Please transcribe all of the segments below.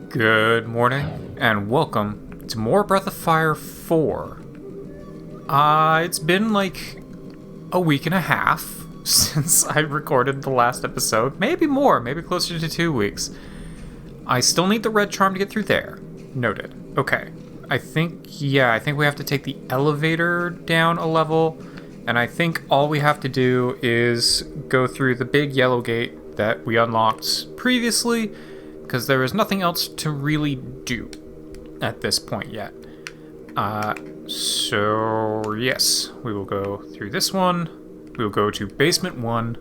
Good morning, and welcome to more Breath of Fire 4. It's been like a week and a half since I recorded the last episode. Maybe more, maybe closer to 2 weeks. I still need the red charm to get through there. Noted. Okay. I think we have to take the elevator down a level, and I think all we have to do is go through the big yellow gate that we unlocked previously, because there is nothing else to really do at this point yet. So yes, we will go through this one. We will go to basement 1.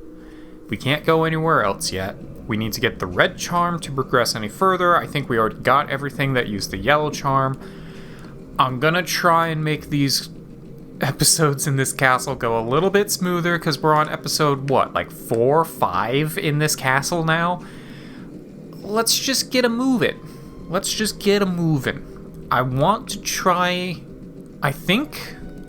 We can't go anywhere else yet. We need to get the red charm to progress any further. I think we already got everything that used the yellow charm. I'm gonna try and make these episodes in this castle go a little bit smoother, because we're on episode, like 4, 5 in this castle now? Let's just get a moving. I want to try... I think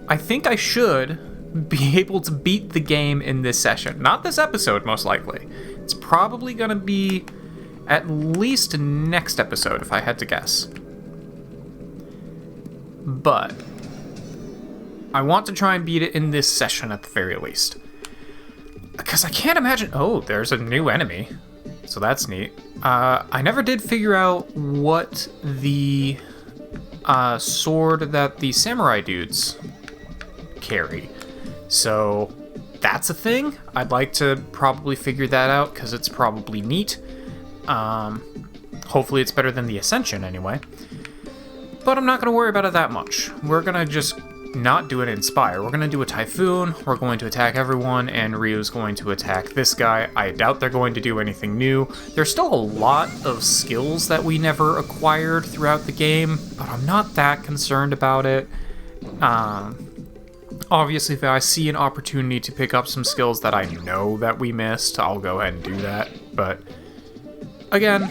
I should be able to beat the game in this session. Not this episode, most likely. It's probably gonna be at least next episode, if I had to guess. But I want to try and beat it in this session at the very least. Because I can't imagine... Oh, there's a new enemy. So that's neat. I never did figure out what the sword that the samurai dudes carry. So that's a thing. I'd like to probably figure that out, because it's probably neat. Hopefully it's better than the Ascension anyway. But I'm not going to worry about it that much. We're going to just not do an Inspire. We're going to do a Typhoon. We're going to attack everyone, and Ryu's going to attack this guy. I doubt they're going to do anything new. There's still a lot of skills that we never acquired throughout the game, but I'm not that concerned about it. Obviously, if I see an opportunity to pick up some skills that I know that we missed, I'll go ahead and do that. But again,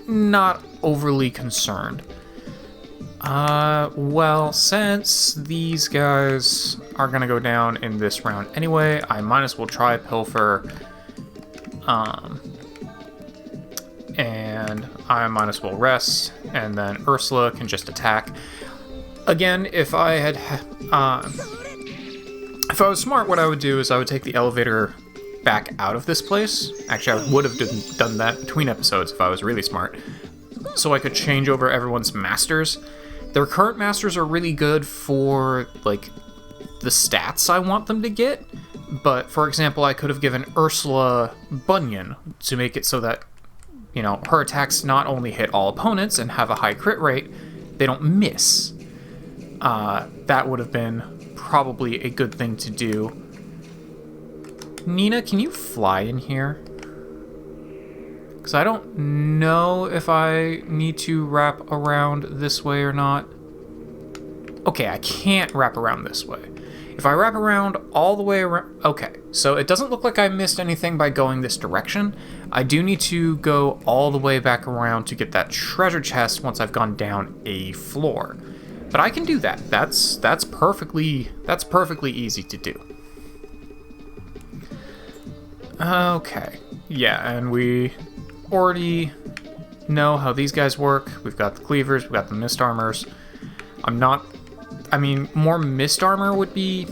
not overly concerned. Well, since these guys are gonna go down in this round anyway, I might as well try Pilfer. And I might as well rest, and then Ursula can just attack. Again, if I was smart, what I would do is I would take the elevator back out of this place. Actually, I would have done that between episodes if I was really smart, so I could change over everyone's masters. Their current masters are really good for, like, the stats I want them to get, but, for example, I could have given Ursula Bunyan to make it so that, you know, her attacks not only hit all opponents and have a high crit rate, they don't miss. That would have been probably a good thing to do. Nina, can you fly in here? Because I don't know if I need to wrap around this way or not. Okay, I can't wrap around this way. If I wrap around all the way around... Okay, so it doesn't look like I missed anything by going this direction. I do need to go all the way back around to get that treasure chest once I've gone down a floor. But I can do that. That's perfectly easy to do. Okay. Yeah, and we already know how these guys work. We've got the cleavers, we've got the mist armors. More mist armor would be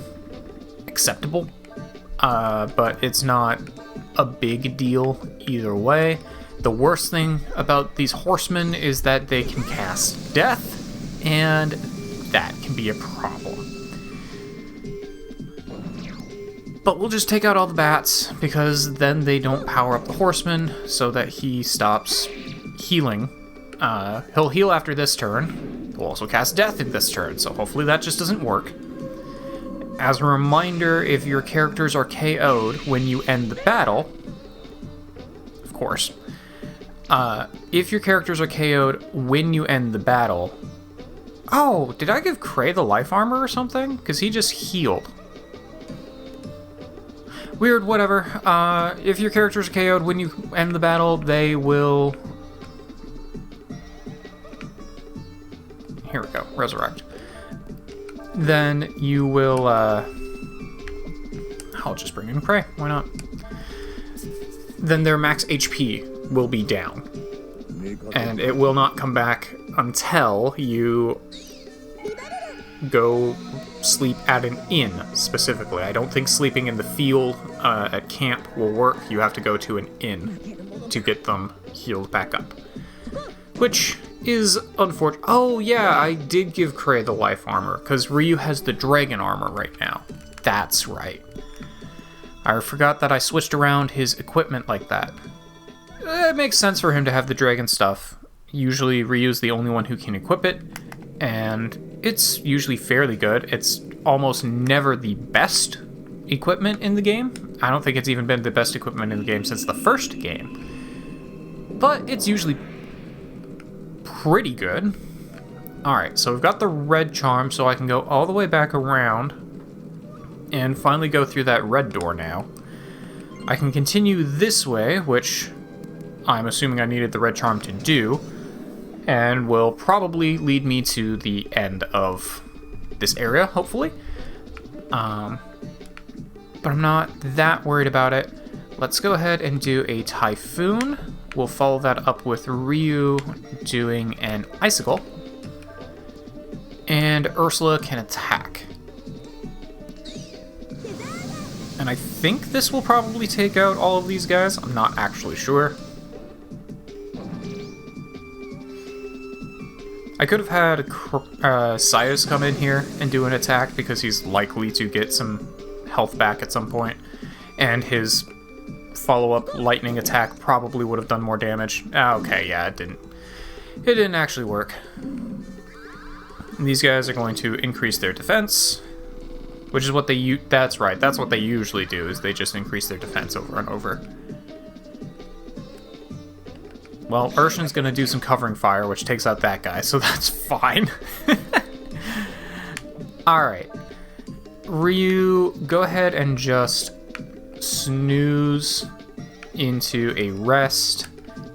acceptable, but it's not a big deal either way. The worst thing about these horsemen is that they can cast death, and that can be a problem. But we'll just take out all the bats, because then they don't power up the horseman, so that he stops healing. He'll heal after this turn. He'll also cast death in this turn, so hopefully that just doesn't work. As a reminder, if your characters are KO'd when you end the battle, of course, if your characters are KO'd when you end the battle... Oh, did I give Cray the life armor or something? Because he just healed. Weird, whatever. If your characters are KO'd when you end the battle, they will... Here we go, resurrect. Then you will, I'll just bring in Cray, why not? Then their max HP will be down. And it will not come back until you go sleep at an inn, specifically. I don't think sleeping in the field at camp will work. You have to go to an inn to get them healed back up. Which is unfortunate. Oh yeah, I did give Krei the life armor, because Ryu has the dragon armor right now. That's right. I forgot that I switched around his equipment like that. It makes sense for him to have the dragon stuff. Usually Ryu's the only one who can equip it, and it's usually fairly good. It's almost never the best equipment in the game. I don't think it's even been the best equipment in the game since the first game. But it's usually pretty good. Alright, so we've got the red charm, so I can go all the way back around and finally go through that red door now. I can continue this way, which I'm assuming I needed the red charm to do, and will probably lead me to the end of this area, hopefully. But I'm not that worried about it. Let's go ahead and do a Typhoon. We'll follow that up with Ryu doing an Icicle. And Ursula can attack. And I think this will probably take out all of these guys. I'm not actually sure. I could have had Sias come in here and do an attack because he's likely to get some health back at some point. And his follow-up lightning attack probably would have done more damage. Okay, yeah, it didn't. It didn't actually work. And these guys are going to increase their defense. Which is what they that's right, that's what they usually do, is they just increase their defense over and over. Well, Urshan's gonna do some covering fire, which takes out that guy, so that's fine. Alright. Ryu, go ahead and just snooze into a rest,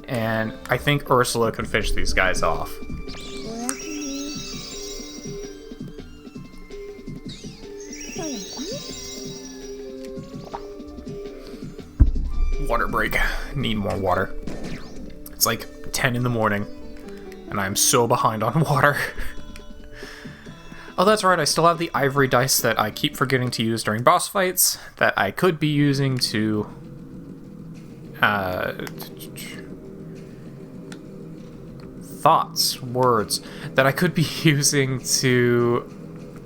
and I think Ursula can finish these guys off. Water break. Need more water. It's like 10 in the morning, and I'm so behind on water. Oh, that's right, I still have the ivory dice that I keep forgetting to use during boss fights, that I could be using to... words, that I could be using to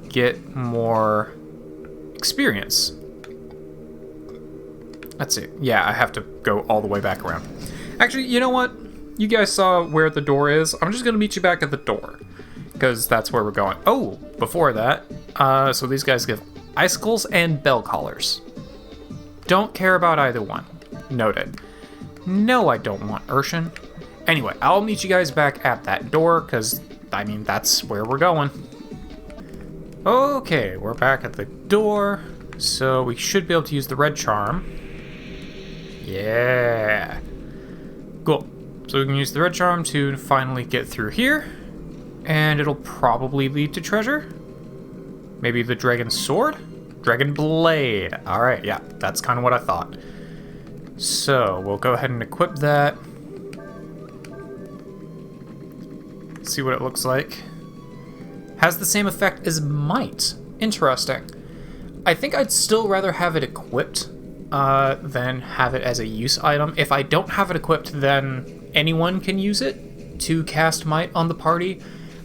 get more experience. That's it. Yeah, I have to go all the way back around. Actually, you know what? You guys saw where the door is. I'm just going to meet you back at the door, because that's where we're going. Oh, before that, so these guys give icicles and bell collars. Don't care about either one. Noted. No, I don't want Urshan. Anyway, I'll meet you guys back at that door, because, I mean, that's where we're going. Okay, we're back at the door, so we should be able to use the red charm. Yeah. Cool. So we can use the red charm to finally get through here, and it'll probably lead to treasure. Maybe the dragon sword? Dragon blade. Alright, yeah, that's kind of what I thought. So, we'll go ahead and equip that. See what it looks like. Has the same effect as might. Interesting. I think I'd still rather have it equipped than have it as a use item. If I don't have it equipped, then anyone can use it to cast might on the party,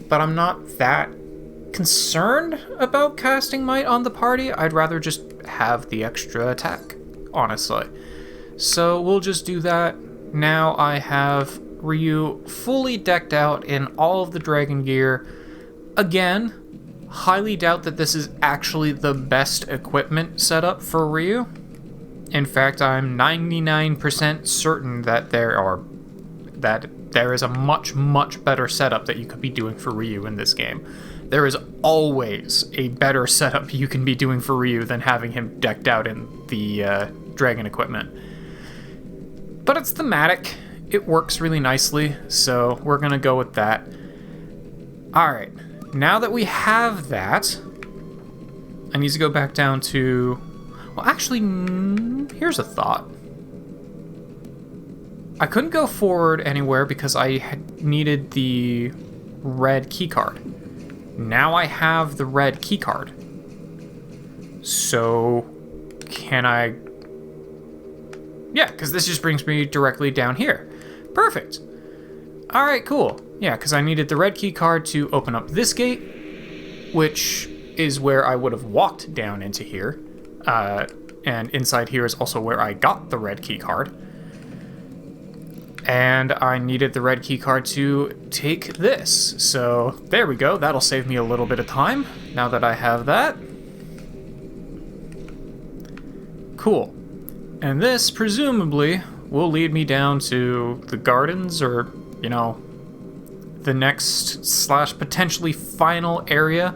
but I'm not that concerned about casting might on the party. I'd rather just have the extra attack, honestly. So we'll just do that. Now I have Ryu fully decked out in all of the dragon gear. Again, highly doubt that this is actually the best equipment setup for Ryu. In fact, I'm 99% certain that there is a much, much better setup that you could be doing for Ryu in this game. There is always a better setup you can be doing for Ryu than having him decked out in the dragon equipment. But it's thematic. It works really nicely, so we're gonna go with that. Alright, now that we have that, I need to go back down to... Well, actually, here's a thought. I couldn't go forward anywhere because I had needed the red keycard. Now I have the red keycard. So, can I... Yeah, because this just brings me directly down here. Perfect. Alright, cool. Yeah, because I needed the red keycard to open up this gate, which is where I would have walked down into here. And inside here is also where I got the red keycard. And I needed the red keycard to take this. So there we go. That'll save me a little bit of time now that I have that. Cool. And this, presumably, will lead me down to the gardens or, you know, the next / potentially final area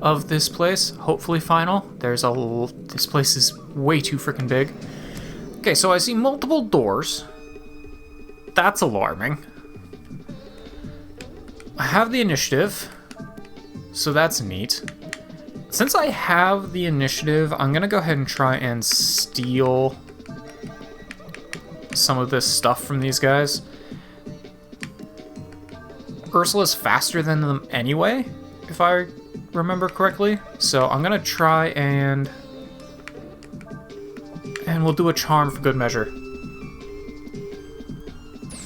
of this place. Hopefully final. This place is way too freaking big. Okay, so I see multiple doors. That's alarming. I have the initiative, so that's neat. Since I have the initiative, I'm gonna go ahead and try and steal some of this stuff from these guys. Ursula's faster than them anyway, if I remember correctly. So I'm gonna try and we'll do a charm for good measure.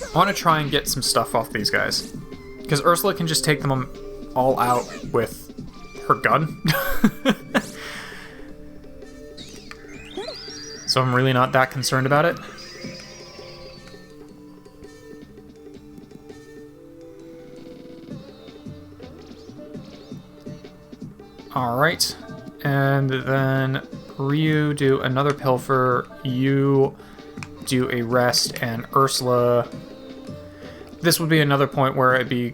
I want to try and get some stuff off these guys, because Ursula can just take them all out with her gun. So I'm really not that concerned about it. Alright, and then Ryu do another pilfer, you do a rest, and Ursula... This would be another point where it'd be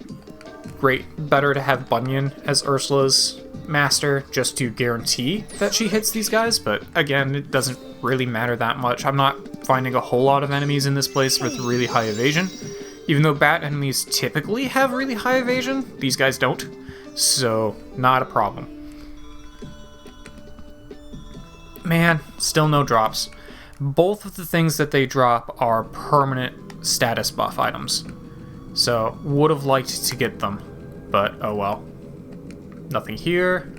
better to have Bunyan as Ursula's master, just to guarantee that she hits these guys, but again, it doesn't really matter that much. I'm not finding a whole lot of enemies in this place with really high evasion. Even though bat enemies typically have really high evasion, these guys don't, so not a problem. Man, still no drops. Both of the things that they drop are permanent status buff items. So, would have liked to get them, but oh well. Nothing here.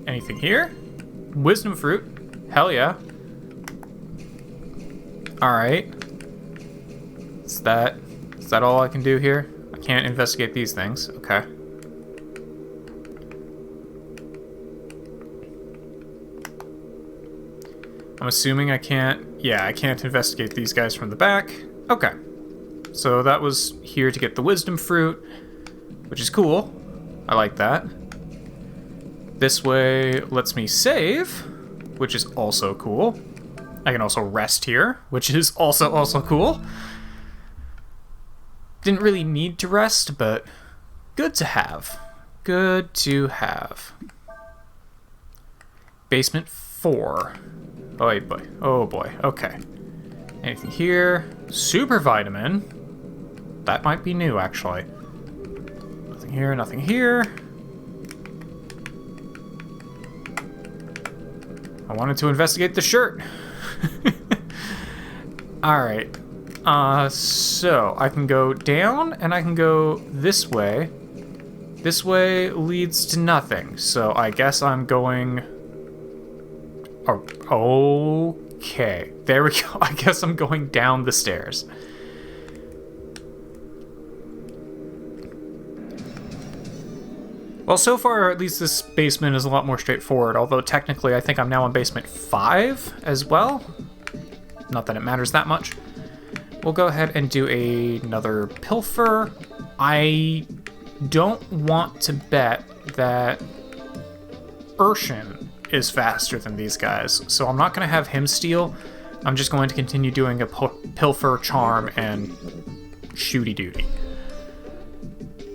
Anything here? Wisdom fruit. Hell yeah. Alright. Is that all I can do here? I can't investigate these things. Okay. I'm assuming I can't... Yeah, I can't investigate these guys from the back. Okay. So that was here to get the wisdom fruit, which is cool. I like that. This way lets me save, which is also cool. I can also rest here, which is also cool. Didn't really need to rest, but good to have. Good to have. Basement 4. Oh boy. Oh boy. Okay. Anything here? Super vitamin. That might be new, actually. Nothing here, nothing here. I wanted to investigate the shirt. Alright. So, I can go down, and I can go this way. This way leads to nothing, so I guess I'm going... Oh, okay. There we go. I guess I'm going down the stairs. Well, so far, at least this basement is a lot more straightforward, although technically I think I'm now on basement 5 as well. Not that it matters that much. We'll go ahead and do another pilfer. I don't want to bet that Urshan is faster than these guys, so I'm not going to have him steal. I'm just going to continue doing a pilfer, charm, and shooty duty.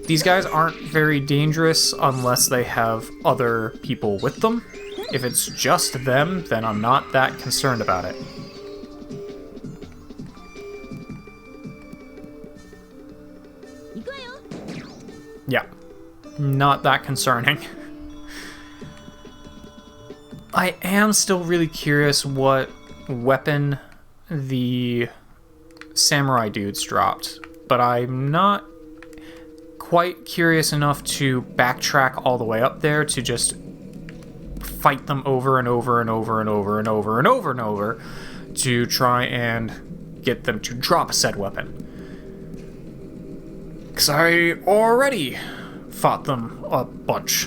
These guys aren't very dangerous unless they have other people with them. If it's just them, then I'm not that concerned about it. Yeah, not that concerning. I am still really curious what weapon the samurai dudes dropped, but I'm not quite curious enough to backtrack all the way up there to just fight them over and over and over and over and over and over and over to try and get them to drop said weapon. Because I already fought them a bunch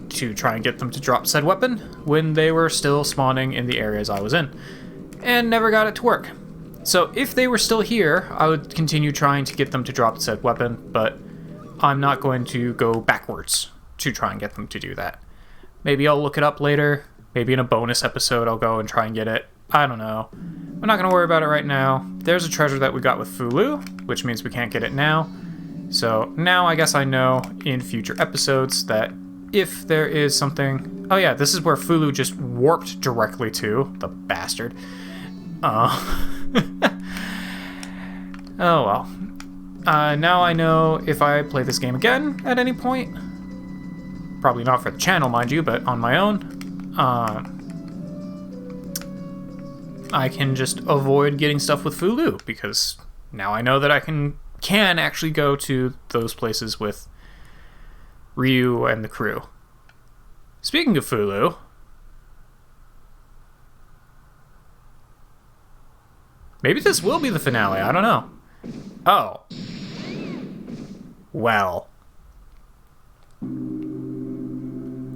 to try and get them to drop said weapon when they were still spawning in the areas I was in, and never got it to work. So if they were still here, I would continue trying to get them to drop said weapon, but I'm not going to go backwards to try and get them to do that. Maybe I'll look it up later. Maybe in a bonus episode I'll go and try and get it. I don't know. I'm not going to worry about it right now. There's a treasure that we got with Fulu, which means we can't get it now. So now I guess I know in future episodes that if there is something... Oh yeah, this is where Fulu just warped directly to. The bastard. Oh well. Now I know if I play this game again at any point, probably not for the channel, mind you, but on my own, I can just avoid getting stuff with Fulu, because now I know that I can actually go to those places with Ryu and the crew. Speaking of Fulu, maybe this will be the finale, I don't know. Oh. Well.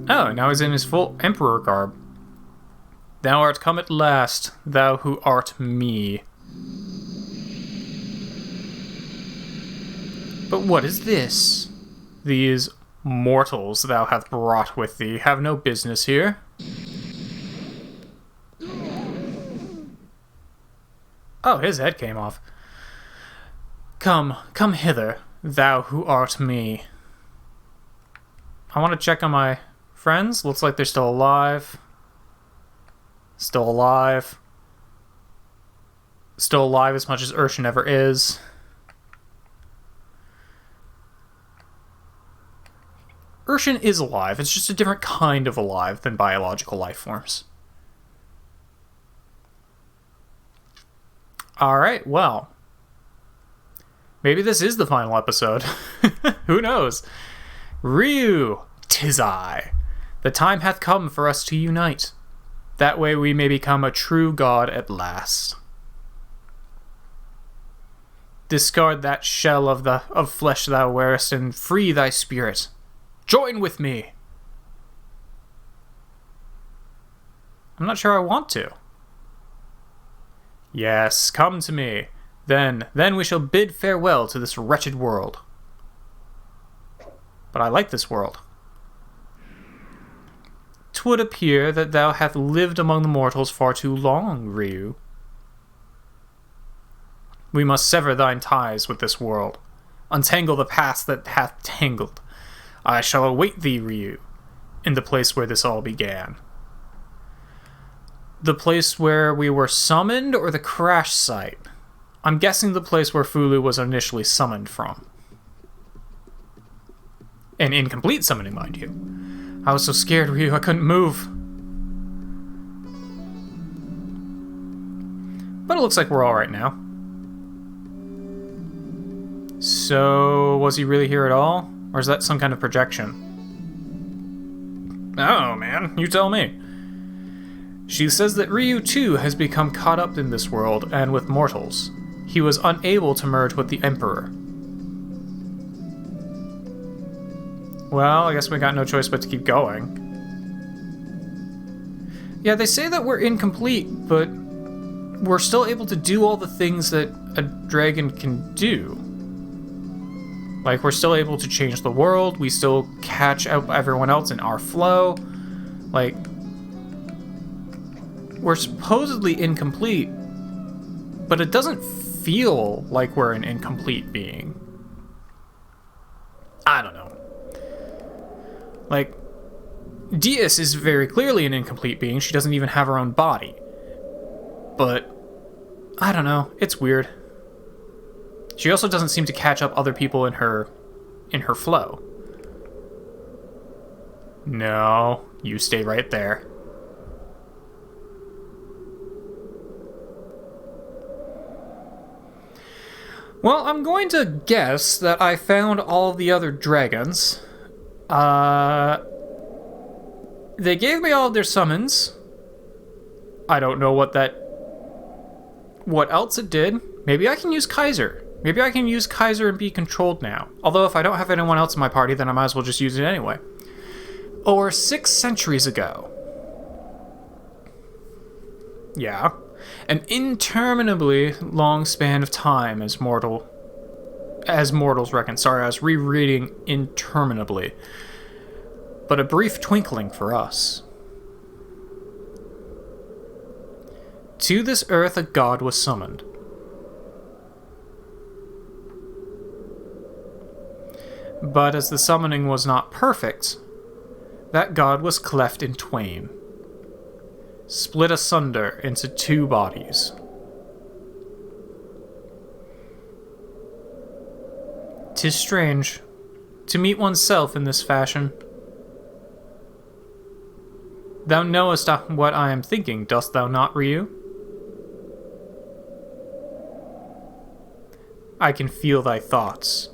Oh, now he's in his full emperor garb. Thou art come at last, thou who art me. But what is this? These mortals thou hath brought with thee have no business here. Oh, his head came off. Come hither, thou who art me. I want to check on my friends. Looks like they're still alive. Still alive. Still alive as much as Urshan ever is. Urshan is alive. It's just a different kind of alive than biological life forms. Alright, well. Maybe this is the final episode. Who knows? Ryu, 'tis I. The time hath come for us to unite. That way we may become a true god at last. Discard that shell of flesh thou wearest and free thy spirit. Join with me. I'm not sure I want to. Yes, come to me. Then we shall bid farewell to this wretched world. But I like this world. 'Twould appear that thou hast lived among the mortals far too long, Ryu. We must sever thine ties with this world. Untangle the past that hath tangled. I shall await thee, Ryu, in the place where this all began. The place where we were summoned, or the crash site? I'm guessing the place where Fulu was initially summoned from. An incomplete summoning, mind you. I was so scared, Ryu, I couldn't move. But it looks like we're alright now. So, was he really here at all? Or is that some kind of projection? Oh, man, you tell me. She says that Ryu, too, has become caught up in this world and with mortals. He was unable to merge with the Emperor. Well, I guess we got no choice but to keep going. Yeah, they say that we're incomplete, but we're still able to do all the things that a dragon can do. Like, we're still able to change the world, we still catch up everyone else in our flow. Like, we're supposedly incomplete, but it doesn't feel like we're an incomplete being. I don't know. Like, Dias is very clearly an incomplete being. She doesn't even have her own body. But, I don't know. It's weird. She also doesn't seem to catch up other people in her flow. No, you stay right there. Well, I'm going to guess that I found all the other dragons. They gave me all of their summons. I don't know what else it did. Maybe I can use Kaiser. Maybe I can use Kaiser and be controlled now. Although if I don't have anyone else in my party, then I might as well just use it anyway. Or 6 centuries ago. Yeah. An interminably long span of time as mortals reckon. Sorry, I was rereading interminably. But a brief twinkling for us. To this earth a god was summoned. But as the summoning was not perfect, that god was cleft in twain, split asunder into 2 bodies. 'Tis strange to meet oneself in this fashion. Thou knowest what I am thinking, dost thou not, Ryu? I can feel thy thoughts.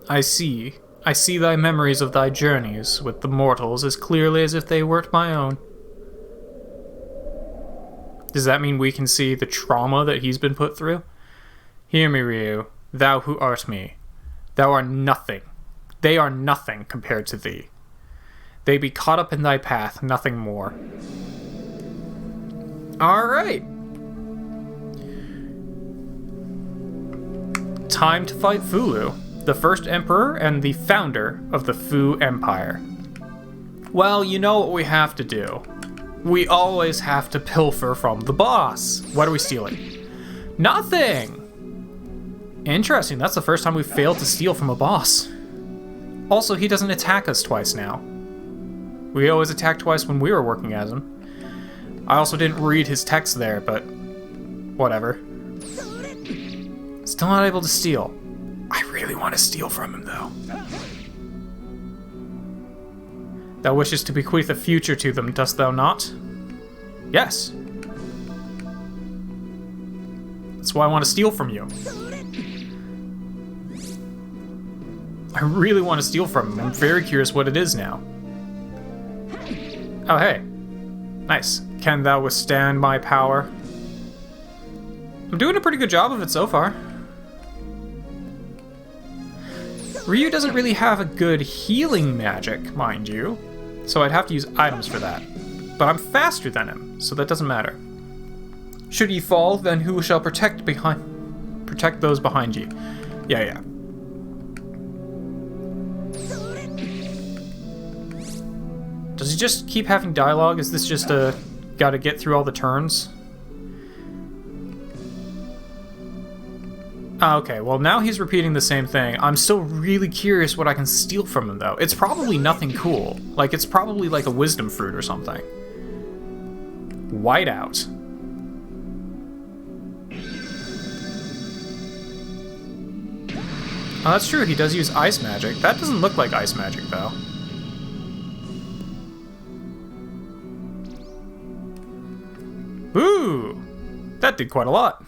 I see thy memories of thy journeys with the mortals as clearly as if they weren't my own. Does that mean we can see the trauma that he's been put through? Hear me, Ryu, thou who art me. Thou art nothing. They are nothing compared to thee. They be caught up in thy path, nothing more. Alright. Time to fight Fulu, the first emperor and the founder of the Fu Empire. Well, you know what we have to do. We always have to pilfer from the boss. What are we stealing? Nothing! Interesting, that's the first time we've failed to steal from a boss. Also, he doesn't attack us twice now. We always attacked twice when we were working as him. I also didn't read his text there, but whatever. Still not able to steal. I really want to steal from him, though. Thou wishes to bequeath a future to them, dost thou not? Yes. That's why I want to steal from you. I really want to steal from him. I'm very curious what it is now. Oh, hey. Nice. Can thou withstand my power? I'm doing a pretty good job of it so far. Ryu doesn't really have a good healing magic, mind you, so I'd have to use items for that. But I'm faster than him, so that doesn't matter. Should ye fall, then who shall protect those behind ye? Yeah. Does he just keep having dialogue? Is this just a gotta get through all the turns? Okay, well now he's repeating the same thing. I'm still really curious what I can steal from him, though. It's probably nothing cool. Like, it's probably like a wisdom fruit or something. Whiteout. Oh, that's true, he does use ice magic. That doesn't look like ice magic, though. Ooh! That did quite a lot.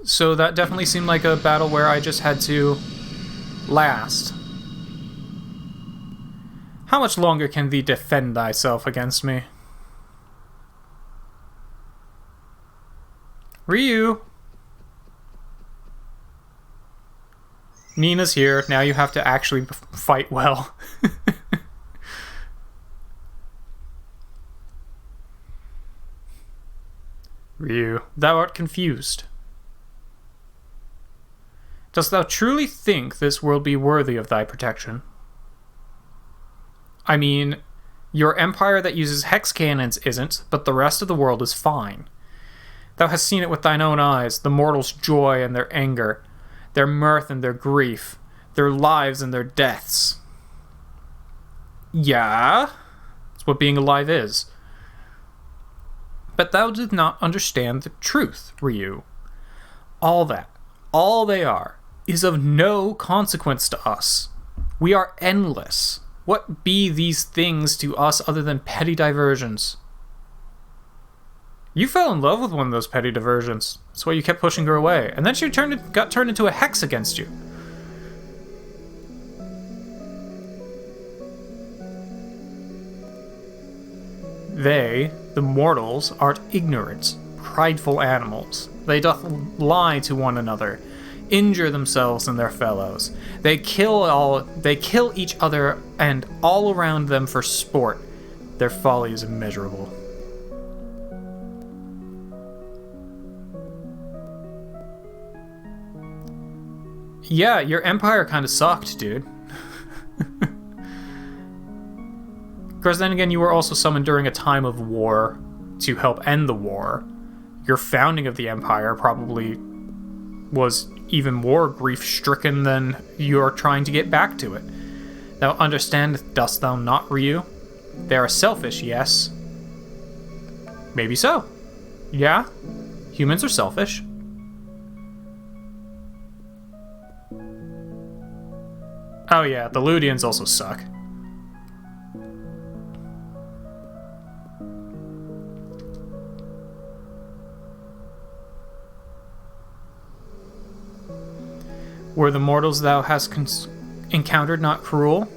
So that definitely seemed like a battle where I just had to last. How much longer can thee defend thyself against me? Ryu! Nina's here. Now you have to actually fight well. Ryu, thou art confused. Dost thou truly think this world be worthy of thy protection? I mean, your empire that uses hex cannons isn't, but the rest of the world is fine. Thou hast seen it with thine own eyes, the mortals' joy and their anger, their mirth and their grief, their lives and their deaths. Yeah, that's what being alive is. But thou did not understand the truth, Ryu. All they are, is of no consequence to us. We are endless. What be these things to us other than petty diversions? You fell in love with one of those petty diversions. That's why you kept pushing her away. And then she got turned into a hex against you. They, the mortals, art ignorant, prideful animals. They doth lie to one another, injure themselves and their fellows. They kill each other and all around them for sport. Their folly is immeasurable. Yeah, your empire kind of sucked, dude. Of course, then again, you were also summoned during a time of war to help end the war. Your founding of the empire probably was even more grief-stricken than you're trying to get back to it. Thou understand, dost thou not, Ryu? They are selfish, yes. Maybe so. Yeah, humans are selfish. Oh yeah, the Ludians also suck. Were the mortals thou hast encountered not cruel?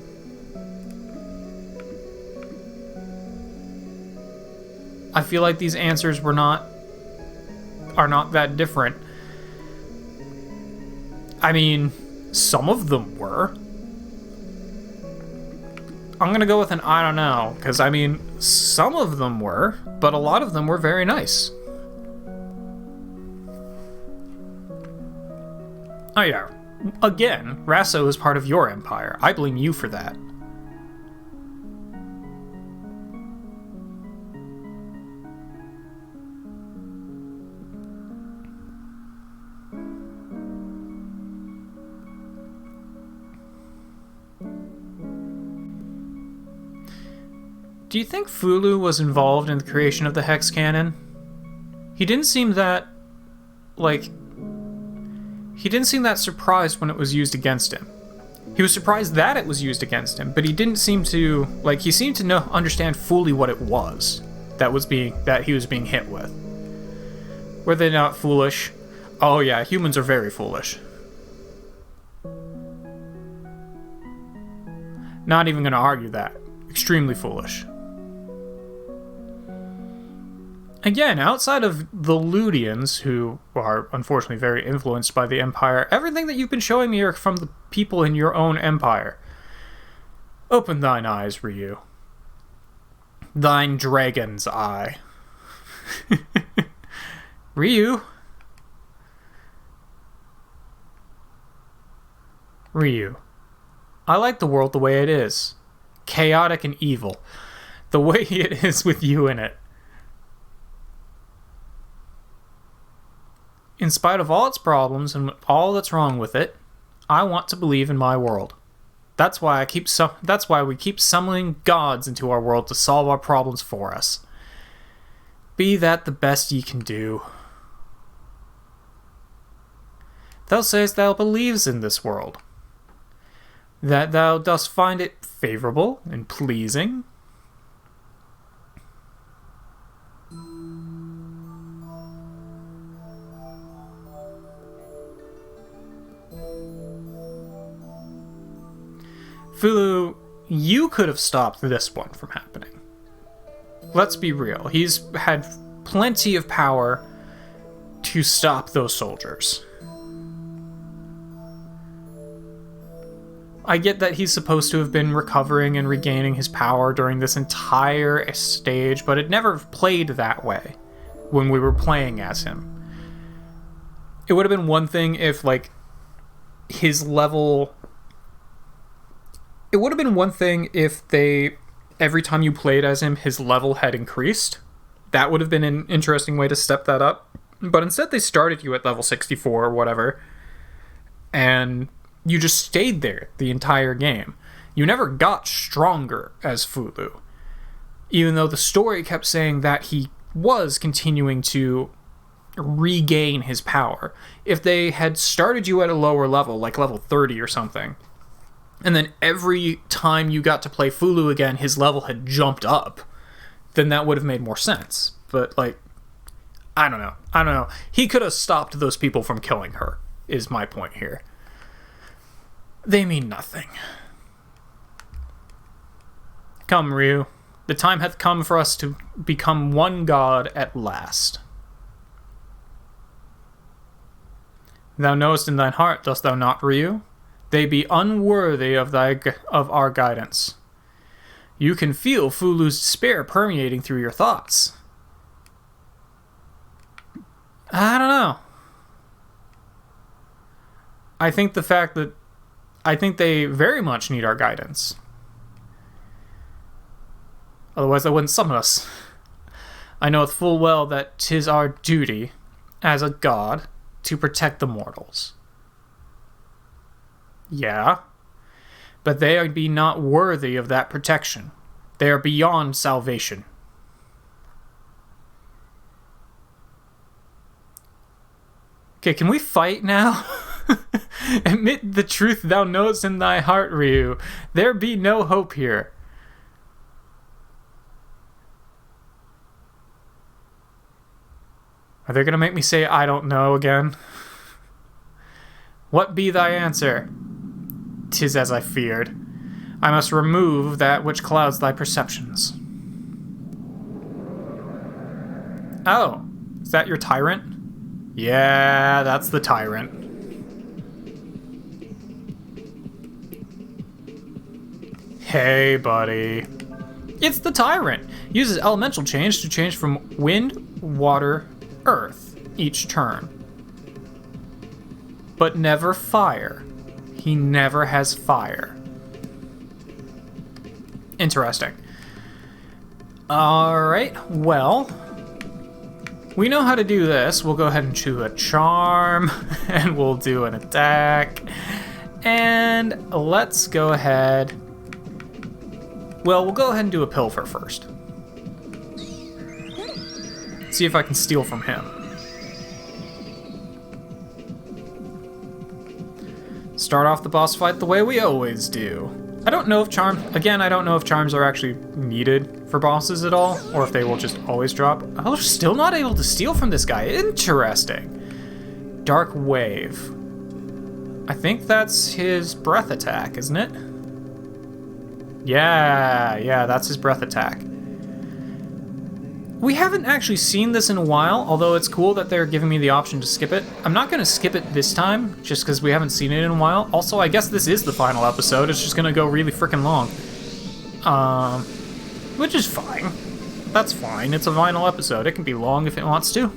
I feel like these answers are not that different. I mean, some of them were. I'm gonna go with an I don't know, because I mean, some of them were, but a lot of them were very nice. Oh yeah, again, Rasso is part of your empire. I blame you for that. Do you think Fulu was involved in the creation of the Hex Cannon? He didn't seem that surprised when it was used against him. He was surprised that it was used against him, but he didn't seem to, he seemed to understand fully what it was that he was being hit with. Were they not foolish? Oh yeah, humans are very foolish. Not even gonna argue that. Extremely foolish. Again, outside of the Ludians, who are unfortunately very influenced by the Empire, everything that you've been showing me are from the people in your own empire. Open thine eyes, Ryu. Thine dragon's eye. Ryu? Ryu. I like the world the way it is. Chaotic and evil. The way it is with you in it. In spite of all its problems and all that's wrong with it, I want to believe in my world. That's why we keep summoning gods into our world to solve our problems for us. Be that the best ye can do. Thou sayest thou believes in this world, that thou dost find it favorable and pleasing. Fulu, you could have stopped this one from happening. Let's be real. He's had plenty of power to stop those soldiers. I get that he's supposed to have been recovering and regaining his power during this entire stage, but it never played that way when we were playing as him. It would have been one thing if, his level... It would have been one thing if every time you played as him, his level had increased. That would have been an interesting way to step that up. But instead they started you at level 64 or whatever, and you just stayed there the entire game. You never got stronger as Fulu, even though the story kept saying that he was continuing to regain his power. If they had started you at a lower level, like level 30 or something, and then every time you got to play Fulu again, his level had jumped up, then that would have made more sense. But, I don't know. He could have stopped those people from killing her, is my point here. They mean nothing. Come, Ryu. The time hath come for us to become one god at last. Thou knowest in thine heart, dost thou not, Ryu? They be unworthy of our guidance. You can feel Fulu's despair permeating through your thoughts. I don't know. I think they very much need our guidance. Otherwise they wouldn't summon us. I knoweth full well that 'tis our duty, as a god, to protect the mortals. Yeah, but they be not worthy of that protection. They are beyond salvation. Okay, can we fight now? Admit the truth thou knowest in thy heart, Ryu. There be no hope here. Are they gonna make me say I don't know again? What be thy answer? 'Tis as I feared. I must remove that which clouds thy perceptions. Oh, is that your tyrant? Yeah, that's the tyrant. Hey, buddy. It's the tyrant. Uses elemental change to change from wind, water, earth each turn. But never fire. He never has fire. Interesting. Alright, well, we know how to do this. We'll go ahead and choose a charm, and we'll do an attack. And let's go ahead... Well, we'll go ahead and do a pilfer first. See if I can steal from him. Start off the boss fight the way we always do. I don't know if charms are actually needed for bosses at all, or if they will just always drop. Oh, still not able to steal from this guy. Interesting. Dark Wave. I think that's his breath attack, isn't it? Yeah, that's his breath attack. We haven't actually seen this in a while, although it's cool that they're giving me the option to skip it. I'm not going to skip it this time, just because we haven't seen it in a while. Also, I guess this is the final episode. It's just going to go really freaking long. Which is fine. That's fine. It's a final episode. It can be long if it wants to.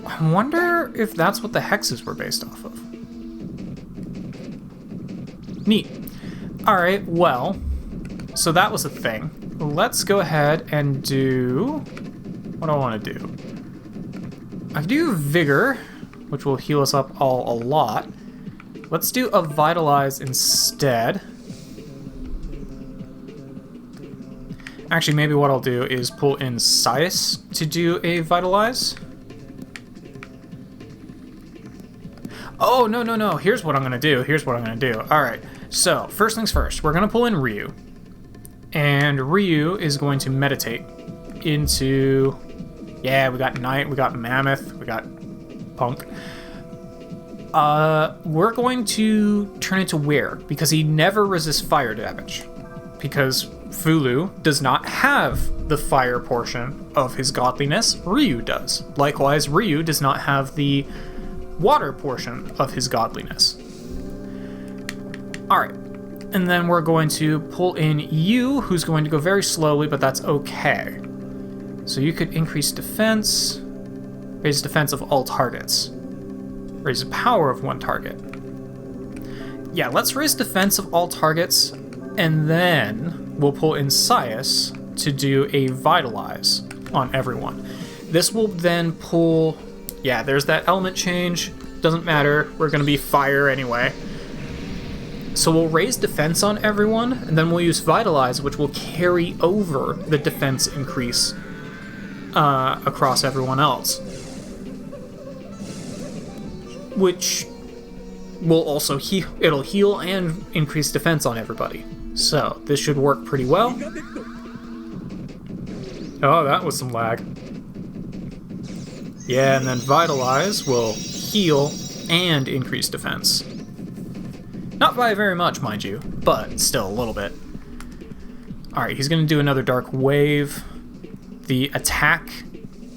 I wonder if that's what the hexes were based off of. Neat. Alright, well, so that was a thing. Let's go ahead and do... What do I want to do? I can do Vigor, which will heal us up all a lot. Let's do a Vitalize instead. Actually, maybe what I'll do is pull in Sias to do a Vitalize. Oh, no. Here's what I'm going to do. Alright, so first things first. We're going to pull in Ryu. And Ryu is going to meditate into... Yeah, we got Knight, we got Mammoth, we got Punk. We're going to turn into Wear, because he never resists fire damage. Because Fulu does not have the fire portion of his godliness. Ryu does. Likewise, Ryu does not have the water portion of his godliness. Alright, and then we're going to pull in you, who's going to go very slowly, but that's okay. So you could increase defense, raise defense of all targets, raise the power of one target. Yeah, let's raise defense of all targets, and then we'll pull in Sias to do a Vitalize on everyone. This will then pull... Yeah, there's that element change. Doesn't matter. We're going to be fire anyway. So we'll raise defense on everyone, and then we'll use Vitalize, which will carry over the defense increase across everyone else. Which, will also it'll heal and increase defense on everybody. So this should work pretty well. Oh, that was some lag. Yeah, and then Vitalize will heal and increase defense. Not by very much, mind you, but still a little bit. Alright, he's going to do another Dark Wave. The attack,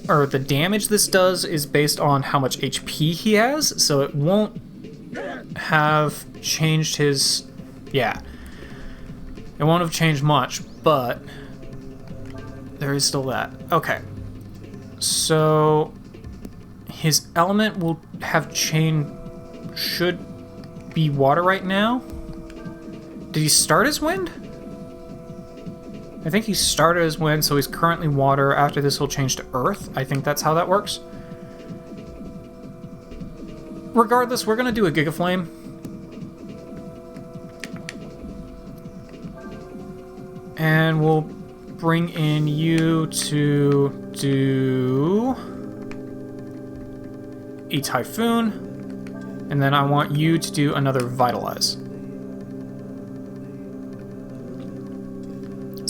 or the damage this does, is based on how much HP he has, so it won't have changed his... Yeah. It won't have changed much, but there is still that. Okay. So his element will have should be water right now. Did he start as wind? I think he started as wind, so he's currently water. After this, he'll change to earth. I think that's how that works. Regardless, we're going to do a Giga Flame. And we'll bring in you to do a Typhoon. And then I want you to do another Vitalize.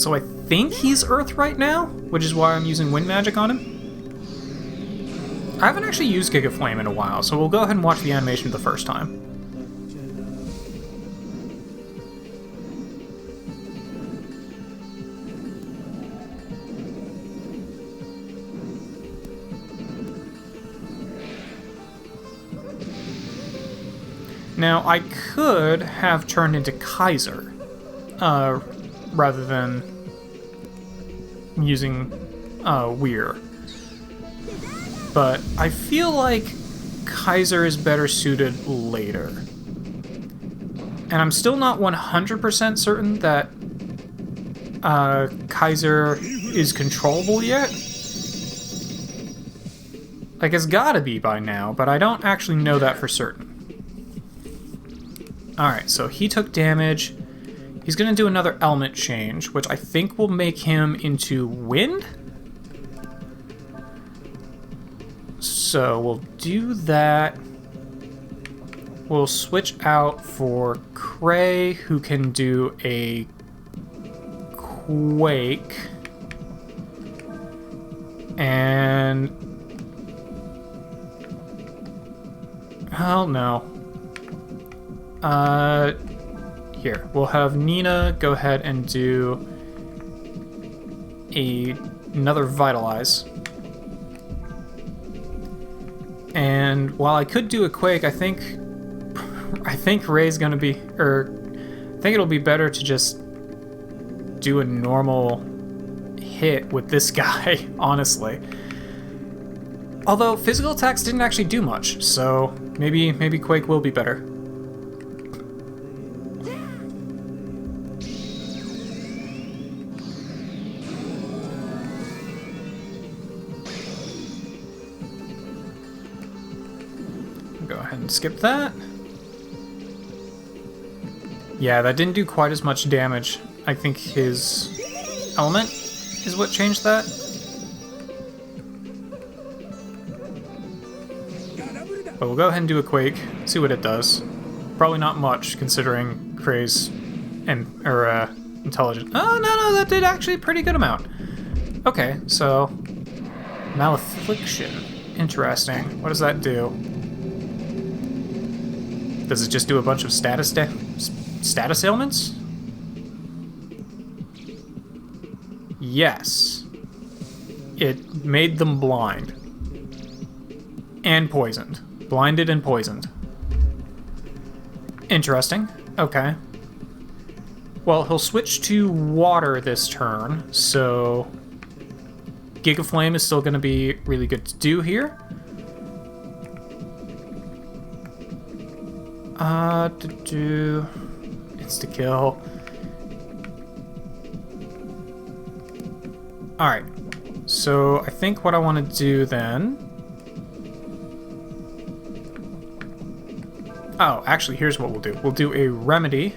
So I think he's Earth right now, which is why I'm using Wind Magic on him. I haven't actually used Giga Flame in a while, so we'll go ahead and watch the animation the first time. Now, I could have turned into Kaiser, rather than using Weir. But I feel like Kaiser is better suited later. And I'm still not 100% certain that Kaiser is controllable yet. Like, it's gotta be by now, but I don't actually know that for certain. Alright, so he took damage. He's going to do another element change, which I think will make him into wind. So we'll do that. We'll switch out for Cray, who can do a quake. And... oh, no. Here, we'll have Nina go ahead and do another Vitalize. And while I could do a Quake, I think Ray's gonna be, I think it'll be better to just do a normal hit with this guy, honestly. Although physical attacks didn't actually do much, so maybe Quake will be better. Go ahead and skip that. Yeah, that didn't do quite as much damage. I think his element is what changed that. But we'll go ahead and do a Quake, see what it does. Probably not much, considering Cray's intelligence. Oh, no, that did actually a pretty good amount. Okay, so... Malefiction. Interesting. What does that do? Does it just do a bunch of status ailments? Yes. It made them blind. And poisoned. Blinded and poisoned. Interesting. Okay. Well, he'll switch to water this turn, so... Giga Flame is still going to be really good to do here. Insta-kill. Alright. So, I think what I want to do then... Oh, actually, here's what we'll do. We'll do a remedy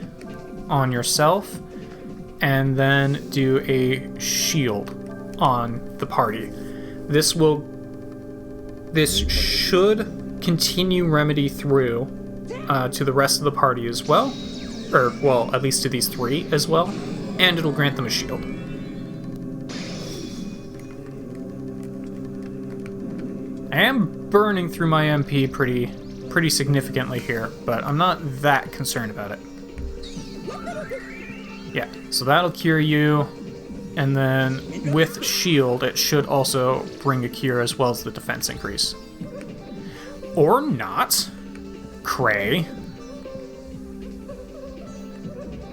on yourself, and then do a shield on the party. This should continue remedy through, to the rest of the party as well. Or, well, at least to these 3 as well. And it'll grant them a shield. I am burning through my MP pretty significantly here, but I'm not that concerned about it. Yeah, so that'll cure you, and then with shield, it should also bring a cure as well as the defense increase. Or not. Cray.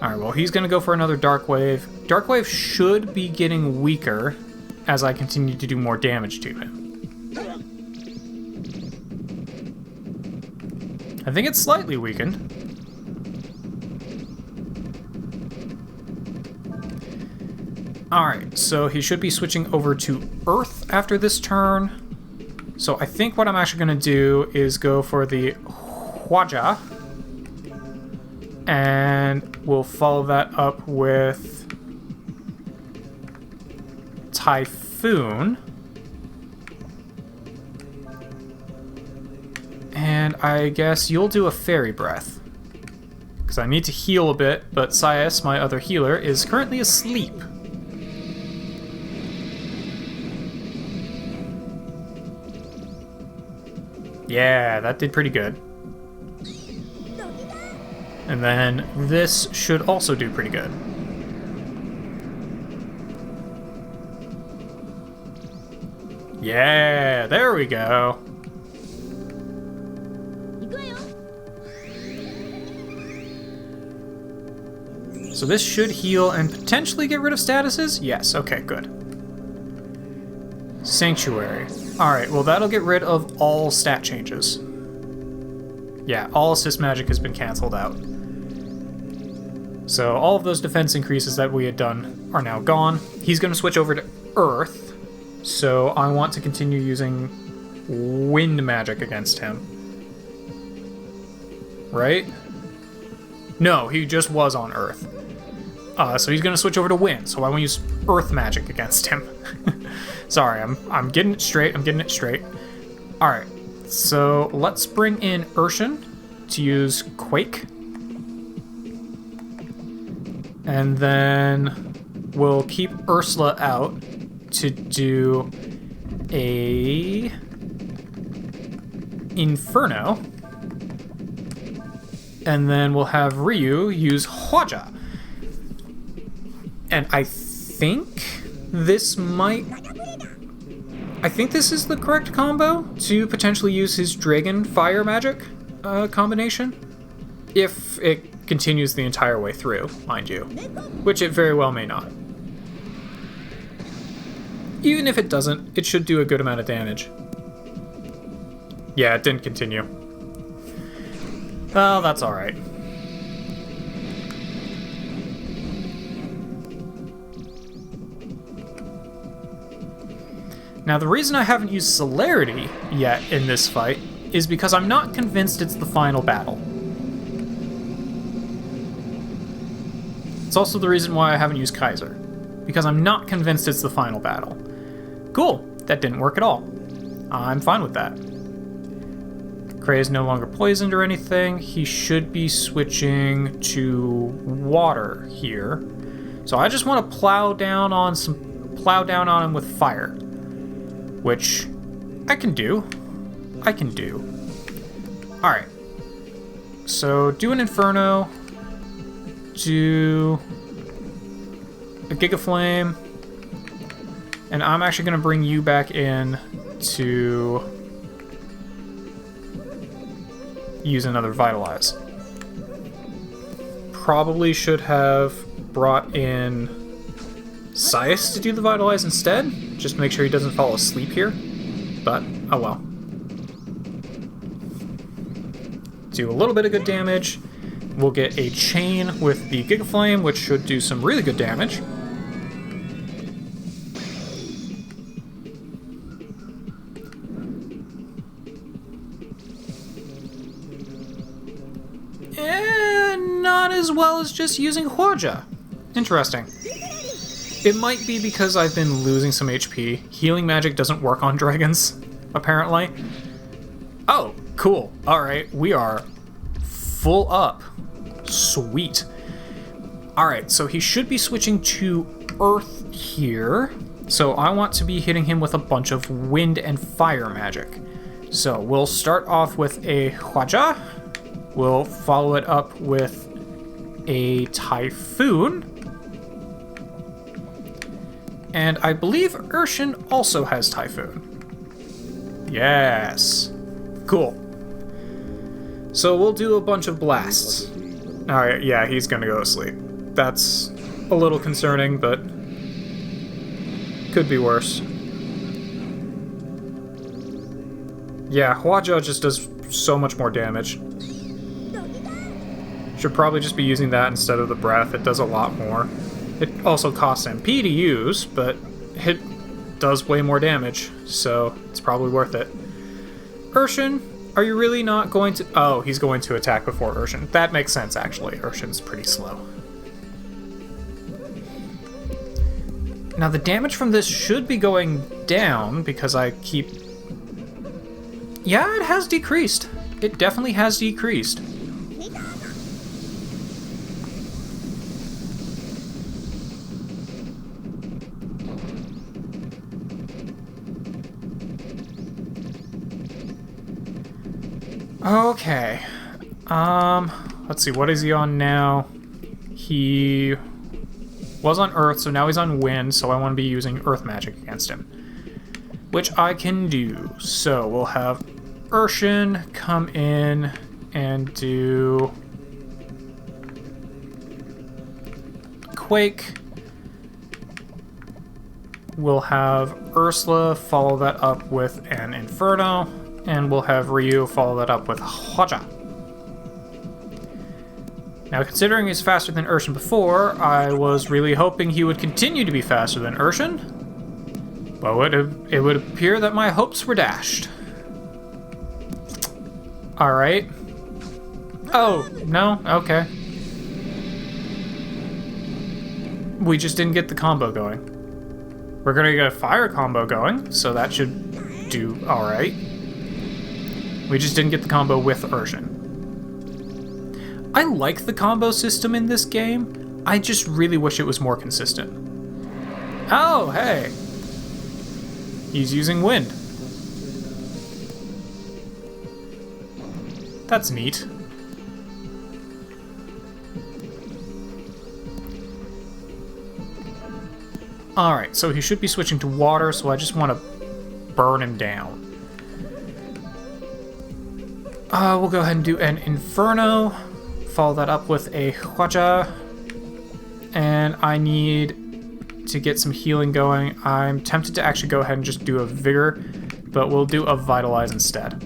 Alright, well, he's gonna go for another Dark Wave. Dark Wave should be getting weaker as I continue to do more damage to him. I think it's slightly weakened. Alright, so he should be switching over to Earth after this turn. So I think what I'm actually going to do is go for the Hwaja. And we'll follow that up with Typhoon. And I guess you'll do a Fairy Breath. Because I need to heal a bit, but Sias, my other healer, is currently asleep. Yeah, that did pretty good. And then this should also do pretty good. Yeah, there we go. So this should heal and potentially get rid of statuses? Yes, okay, good. Sanctuary. Alright, well that'll get rid of all stat changes. Yeah, all assist magic has been cancelled out. So all of those defense increases that we had done are now gone. He's going to switch over to Earth, so I want to continue using wind magic against him. Right? No, he just was on Earth. So he's going to switch over to wind, so I want to use Earth magic against him. Sorry, I'm getting it straight. Alright, so let's bring in Urshan to use Quake. And then we'll keep Ursula out to do a Inferno. And then we'll have Ryu use Hwaja. And I think this is the correct combo to potentially use his Dragon Fire magic combination. If it continues the entire way through, mind you. Which it very well may not. Even if it doesn't, it should do a good amount of damage. Yeah, it didn't continue. Well, that's alright. Now, the reason I haven't used Celerity yet in this fight is because I'm not convinced it's the final battle. It's also the reason why I haven't used Kaiser, because I'm not convinced it's the final battle. Cool, that didn't work at all. I'm fine with that. Cray is no longer poisoned or anything. He should be switching to water here. So I just want to plow down on him with fire. Which I can do. Alright. So do an Inferno. Do a Giga Flame. And I'm actually going to bring you back in to use another Vitalize. Probably should have brought in Sias to do the Vitalize instead, just to make sure he doesn't fall asleep here, but oh well. Do a little bit of good damage. We'll get a chain with the Giga Flame, which should do some really good damage. And not as well as just using Hwaja. Interesting. It might be because I've been losing some HP. Healing magic doesn't work on dragons, apparently. Oh, cool. Alright, we are full up. Sweet. Alright, so he should be switching to Earth here. So I want to be hitting him with a bunch of wind and fire magic. So we'll start off with a Hwaja. We'll follow it up with a Typhoon. And I believe Urshan also has Typhoon. Yes. Cool. So we'll do a bunch of blasts. Alright, yeah, he's gonna go to sleep. That's a little concerning, but could be worse. Yeah, Hwaja just does so much more damage. Should probably just be using that instead of the breath. It does a lot more. It also costs MP to use, but it does way more damage, so it's probably worth it. Urshan, are you really not going to... Oh, he's going to attack before Urshan. That makes sense, actually. Urshan's pretty slow. Now, the damage from this should be going down, because I keep... Yeah, it has decreased. It definitely has decreased. Okay. Let's see, what is he on now? He was on Earth, so now he's on Wind, so I want to be using Earth magic against him. Which I can do. So we'll have Urshan come in and do Quake. We'll have Ursula follow that up with an Inferno, and we'll have Ryu follow that up with Hwaja. Now, considering he's faster than Urshan before, I was really hoping he would continue to be faster than Urshan. But it would appear that my hopes were dashed. Alright. Oh, no? Okay. We just didn't get the combo going. We're gonna get a fire combo going, so that should do alright. We just didn't get the combo with Urshan. I like the combo system in this game. I just really wish it was more consistent. Oh, hey. He's using wind. That's neat. Alright, so he should be switching to water, so I just want to burn him down. We'll go ahead and do an Inferno. Follow that up with a Hwaja. And I need to get some healing going. I'm tempted to actually go ahead and just do a Vigor, but we'll do a Vitalize instead.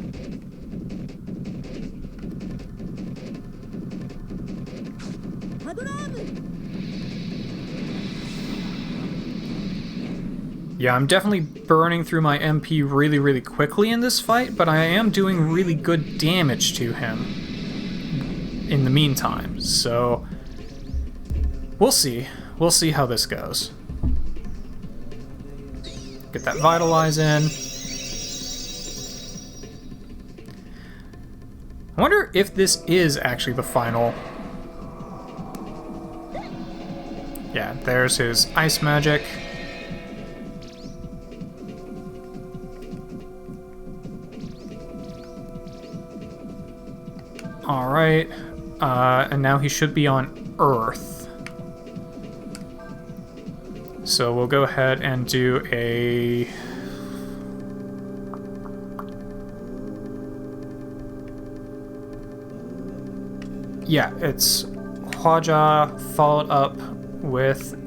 Yeah, I'm definitely burning through my MP really, really quickly in this fight, but I am doing really good damage to him in the meantime, so we'll see. We'll see how this goes. Get that Vitalize in. I wonder if this is actually the final. Yeah, there's his ice magic. Alright, and now he should be on Earth. So we'll go ahead and do a... Yeah, it's Hwaja followed up with...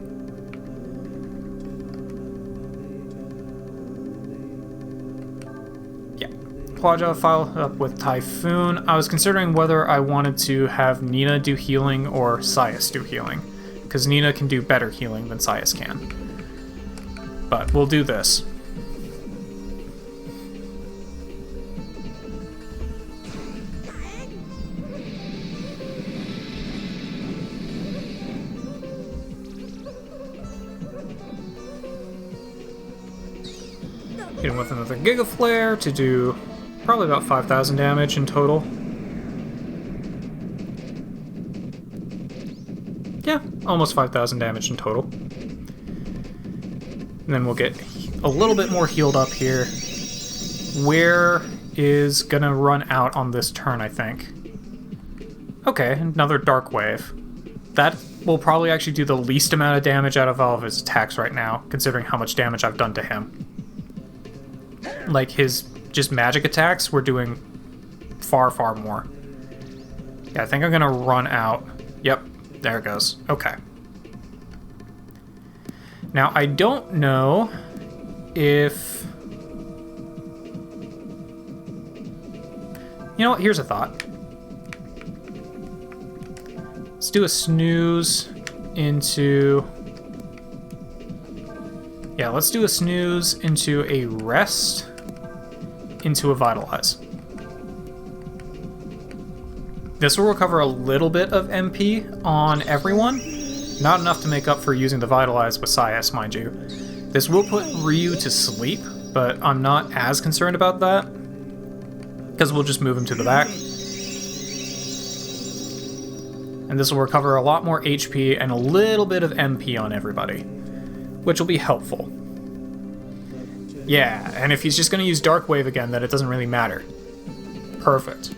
Hwaja followed up with Typhoon. I was considering whether I wanted to have Nina do healing or Sias do healing, because Nina can do better healing than Sias can. But we'll do this. Hit him with another Giga Flare to do probably about 5,000 damage in total. almost 5,000 damage in total. And then we'll get a little bit more healed up here. Where is gonna run out on this turn, I think. Okay, another Dark Wave. That will probably actually do the least amount of damage out of all of his attacks right now, considering how much damage I've done to him. Like, his just magic attacks were doing far, far more. Yeah, I think I'm gonna run out. Yep, there it goes. Okay. Now, I don't know if... You know what? Here's a thought. Let's do a snooze into... Yeah, let's do a snooze into a rest into a vitalize. This will recover a little bit of MP on everyone. Not enough to make up for using the vitalize with Sias, mind you. This will put Ryu to sleep, but I'm not as concerned about that, because we'll just move him to the back. And this will recover a lot more HP and a little bit of MP on everybody, which will be helpful. Yeah, and if he's just going to use Dark Wave again, then it doesn't really matter. Perfect.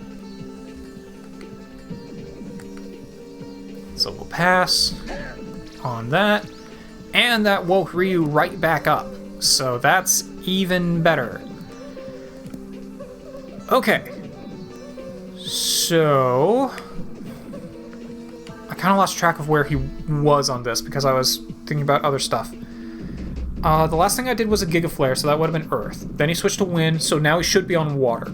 So we'll pass on that. And that woke Ryu right back up. So that's even better. Okay. So... I kind of lost track of where he was on this because I was thinking about other stuff. The last thing I did was a Giga Flare, so that would have been Earth. Then he switched to Wind, so now he should be on Water.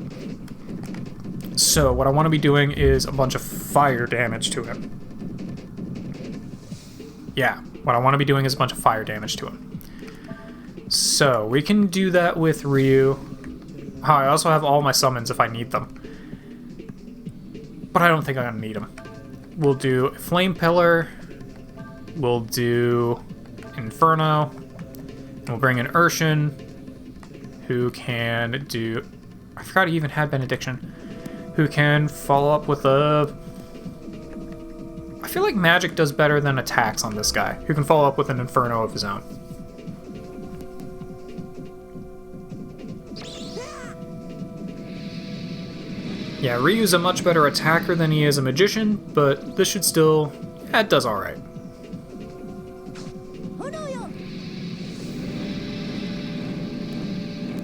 So what I want to be doing is a bunch of fire damage to him. Yeah, what I want to be doing is a bunch of fire damage to him. So we can do that with Ryu. Oh, I also have all my summons if I need them. But I don't think I'm going to need them. We'll do Flame Pillar. We'll do Inferno. We'll bring in Urshan, who can do... I forgot he even had Benediction. Who can follow up with a... I feel like magic does better than attacks on this guy, who can follow up with an Inferno of his own. Yeah, Ryu's a much better attacker than he is a magician, but this should still... Yeah, it does alright.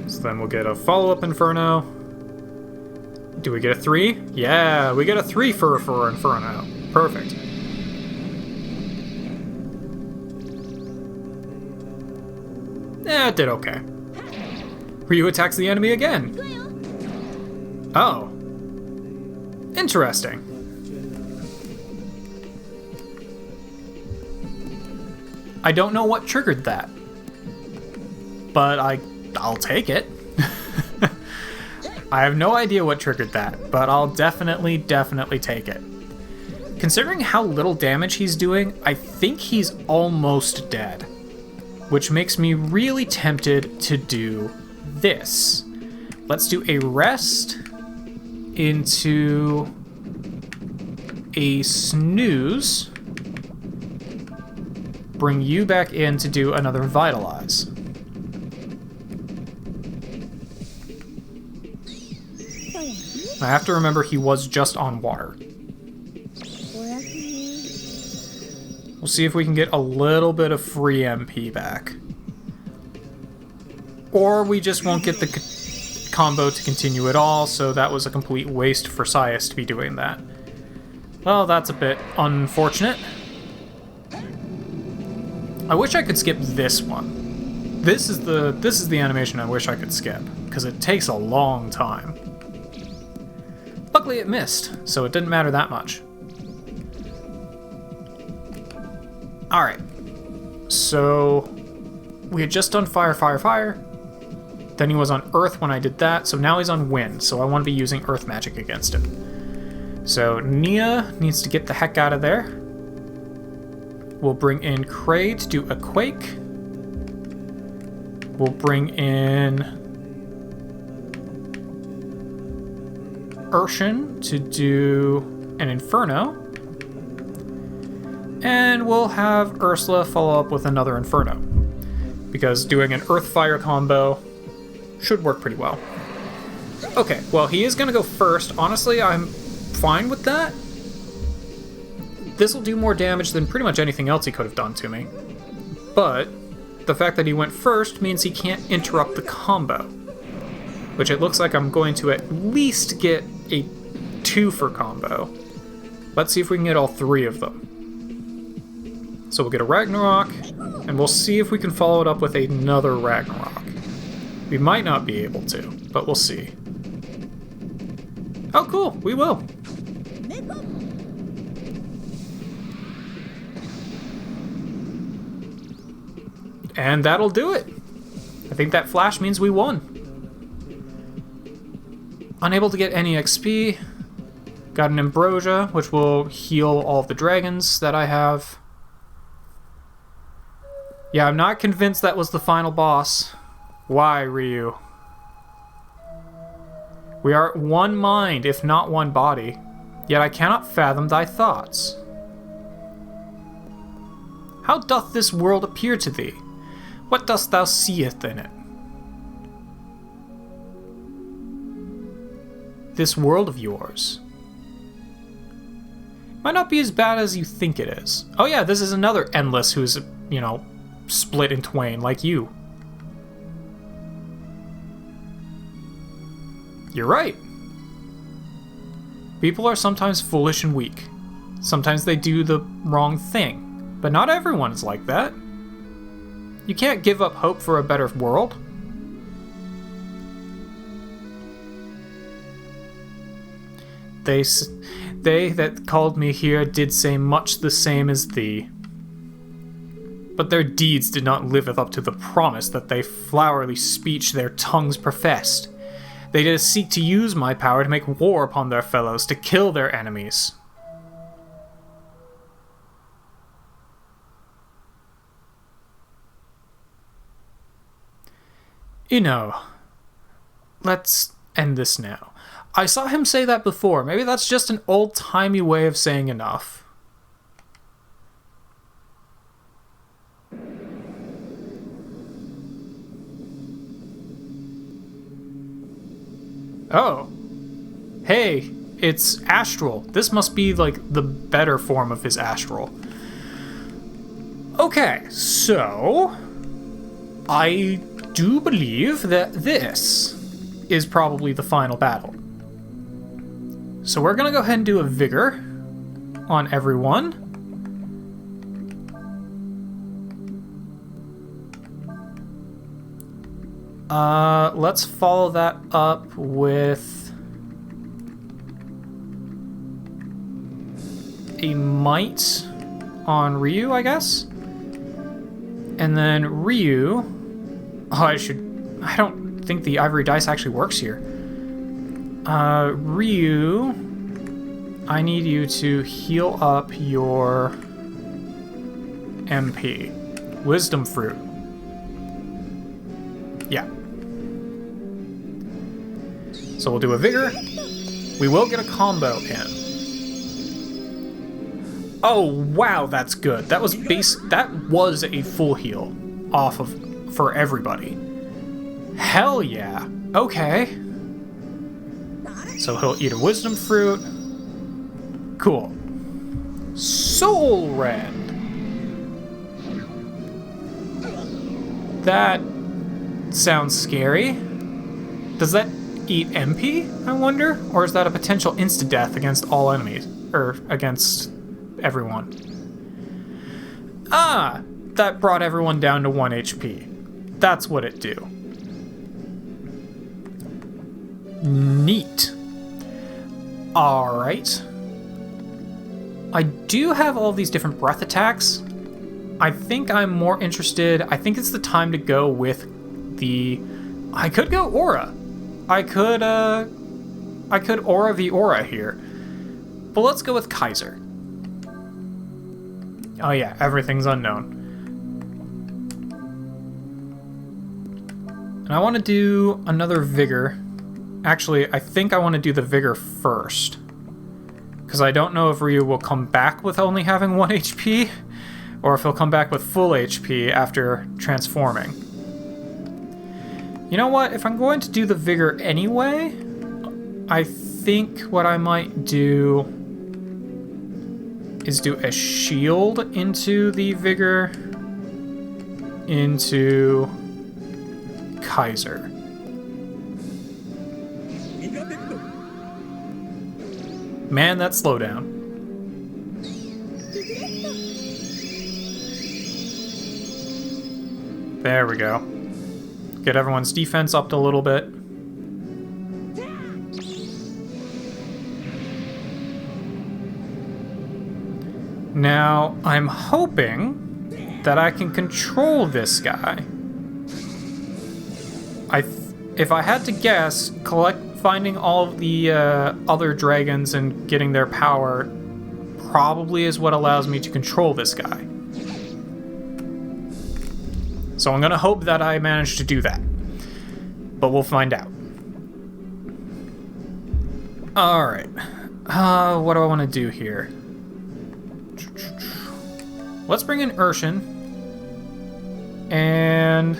So then we'll get a follow-up Inferno. Do we get a 3? Yeah, we get a 3 for Inferno. Perfect. It did okay. Ryu attacks the enemy again. Oh. Interesting. I don't know what triggered that, but I'll take it. I have no idea what triggered that, but I'll definitely take it. Considering how little damage he's doing, I think he's almost dead, which makes me really tempted to do this. Let's do a rest into a snooze. Bring you back in to do another vitalize. I have to remember he was just on water. We'll see if we can get a little bit of free MP back. Or we just won't get the combo to continue at all, so that was a complete waste for Sias to be doing that. Well, that's a bit unfortunate. I wish I could skip this one. This is the animation I wish I could skip, because it takes a long time. Luckily it missed, so it didn't matter that much. Alright. So we had just done fire, fire, fire. Then he was on earth when I did that, so now he's on wind, so I want to be using earth magic against him. So Nia needs to get the heck out of there. We'll bring in Cray to do a quake. We'll bring in Urshan to do an Inferno. And we'll have Ursula follow up with another Inferno, because doing an Earth-Fire combo should work pretty well. Okay, well, he is going to go first. Honestly, I'm fine with that. This will do more damage than pretty much anything else he could have done to me. But the fact that he went first means he can't interrupt the combo, which it looks like I'm going to at least get a 2-for combo. Let's see if we can get all 3 of them. So we'll get a Ragnarok, and we'll see if we can follow it up with another Ragnarok. We might not be able to, but we'll see. Oh, cool, we will. And that'll do it. I think that flash means we won. Unable to get any XP. Got an Ambrosia, which will heal all of the dragons that I have. Yeah, I'm not convinced that was the final boss. Why, Ryu? We are one mind, if not one body. Yet I cannot fathom thy thoughts. How doth this world appear to thee? What dost thou seest in it? This world of yours might not be as bad as you think it is. Oh yeah, this is another Endless who's, you know, split in twain like you. You're right. People are sometimes foolish and weak. Sometimes they do the wrong thing. But not everyone is like that. You can't give up hope for a better world. They that called me here did say much the same as thee. But their deeds did not live up to the promise that they flowery speech their tongues professed. They did seek to use my power to make war upon their fellows, to kill their enemies. You know, let's end this now. I saw him say that before. Maybe that's just an old-timey way of saying enough. Oh. Hey, it's Astral. This must be, like, the better form of his Astral. Okay, so I do believe that this is probably the final battle. So we're gonna go ahead and do a Vigor on everyone. Let's follow that up with a Might on Ryu, I guess. And then Ryu... Oh, I don't think the Ivory Dice actually works here. Ryu, I need you to heal up your MP. Wisdom Fruit. Yeah. So we'll do a Vigor. We will get a combo in. Oh, wow, that's good. That was a full heal off of for everybody. Hell yeah. Okay. So he'll eat a Wisdom Fruit. Cool. Soul Rend. That sounds scary. Does that eat MP, I wonder? Or is that a potential insta-death against all enemies? Or against everyone? Ah! That brought everyone down to 1 HP. That's what it do. Neat. Alright. I do have all these different breath attacks. I think I'm more interested... I think it's the time to go with the... I could go Aura. I could Aura v Aura here. But let's go with Kaiser. Oh yeah, everything's unknown. And I want to do another Vigor. Actually, I think I want to do the Vigor first. Because I don't know if Ryu will come back with only having 1 HP, or if he'll come back with full HP after transforming. You know what? If I'm going to do the Vigor anyway, I think what I might do is do a shield into the Vigor into Kaiser. Man, that slowdown. There we go. Get everyone's defense up a little bit. Now, I'm hoping that I can control this guy. If I had to guess, finding all of the other dragons and getting their power probably is what allows me to control this guy. So I'm gonna hope that I manage to do that. But we'll find out. Alright. What do I want to do here? Let's bring in Urshan. And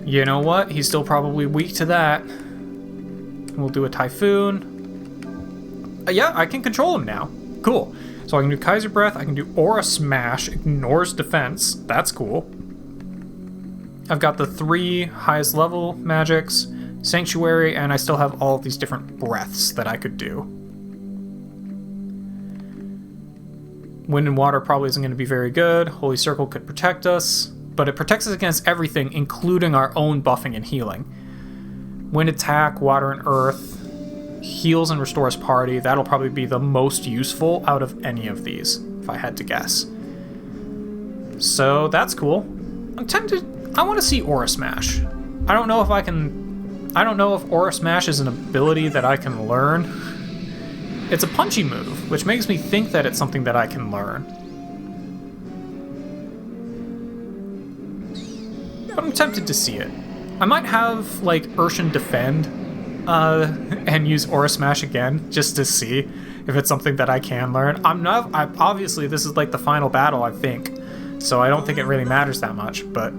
you know what? He's still probably weak to that. We'll do a Typhoon. Yeah, I can control him now. Cool. So I can do Kaiser Breath, I can do Aura Smash, ignores defense. That's cool. I've got the 3 highest level magics, Sanctuary, and I still have all of these different breaths that I could do. Wind and Water probably isn't going to be very good. Holy Circle could protect us, but it protects us against everything, including our own buffing and healing. Wind Attack, Water and Earth, heals and restores party. That'll probably be the most useful out of any of these, if I had to guess. So that's cool. I'm tempted. I want to see Aura Smash. I don't know if Aura Smash is an ability that I can learn. It's a punchy move, which makes me think that it's something that I can learn. But I'm tempted to see it. I might have, like, Urshan defend and use Aura Smash again, just to see if it's something that I can learn. Obviously, this is, like, the final battle, I think. So I don't think it really matters that much, but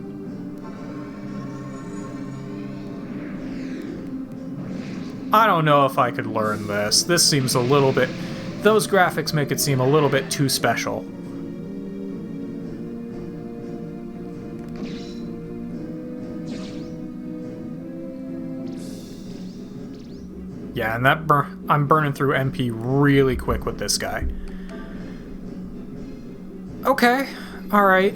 I don't know if I could learn this. This seems a little bit... Those graphics make it seem a little bit too special. Yeah, and I'm burning through MP really quick with this guy. Okay, alright.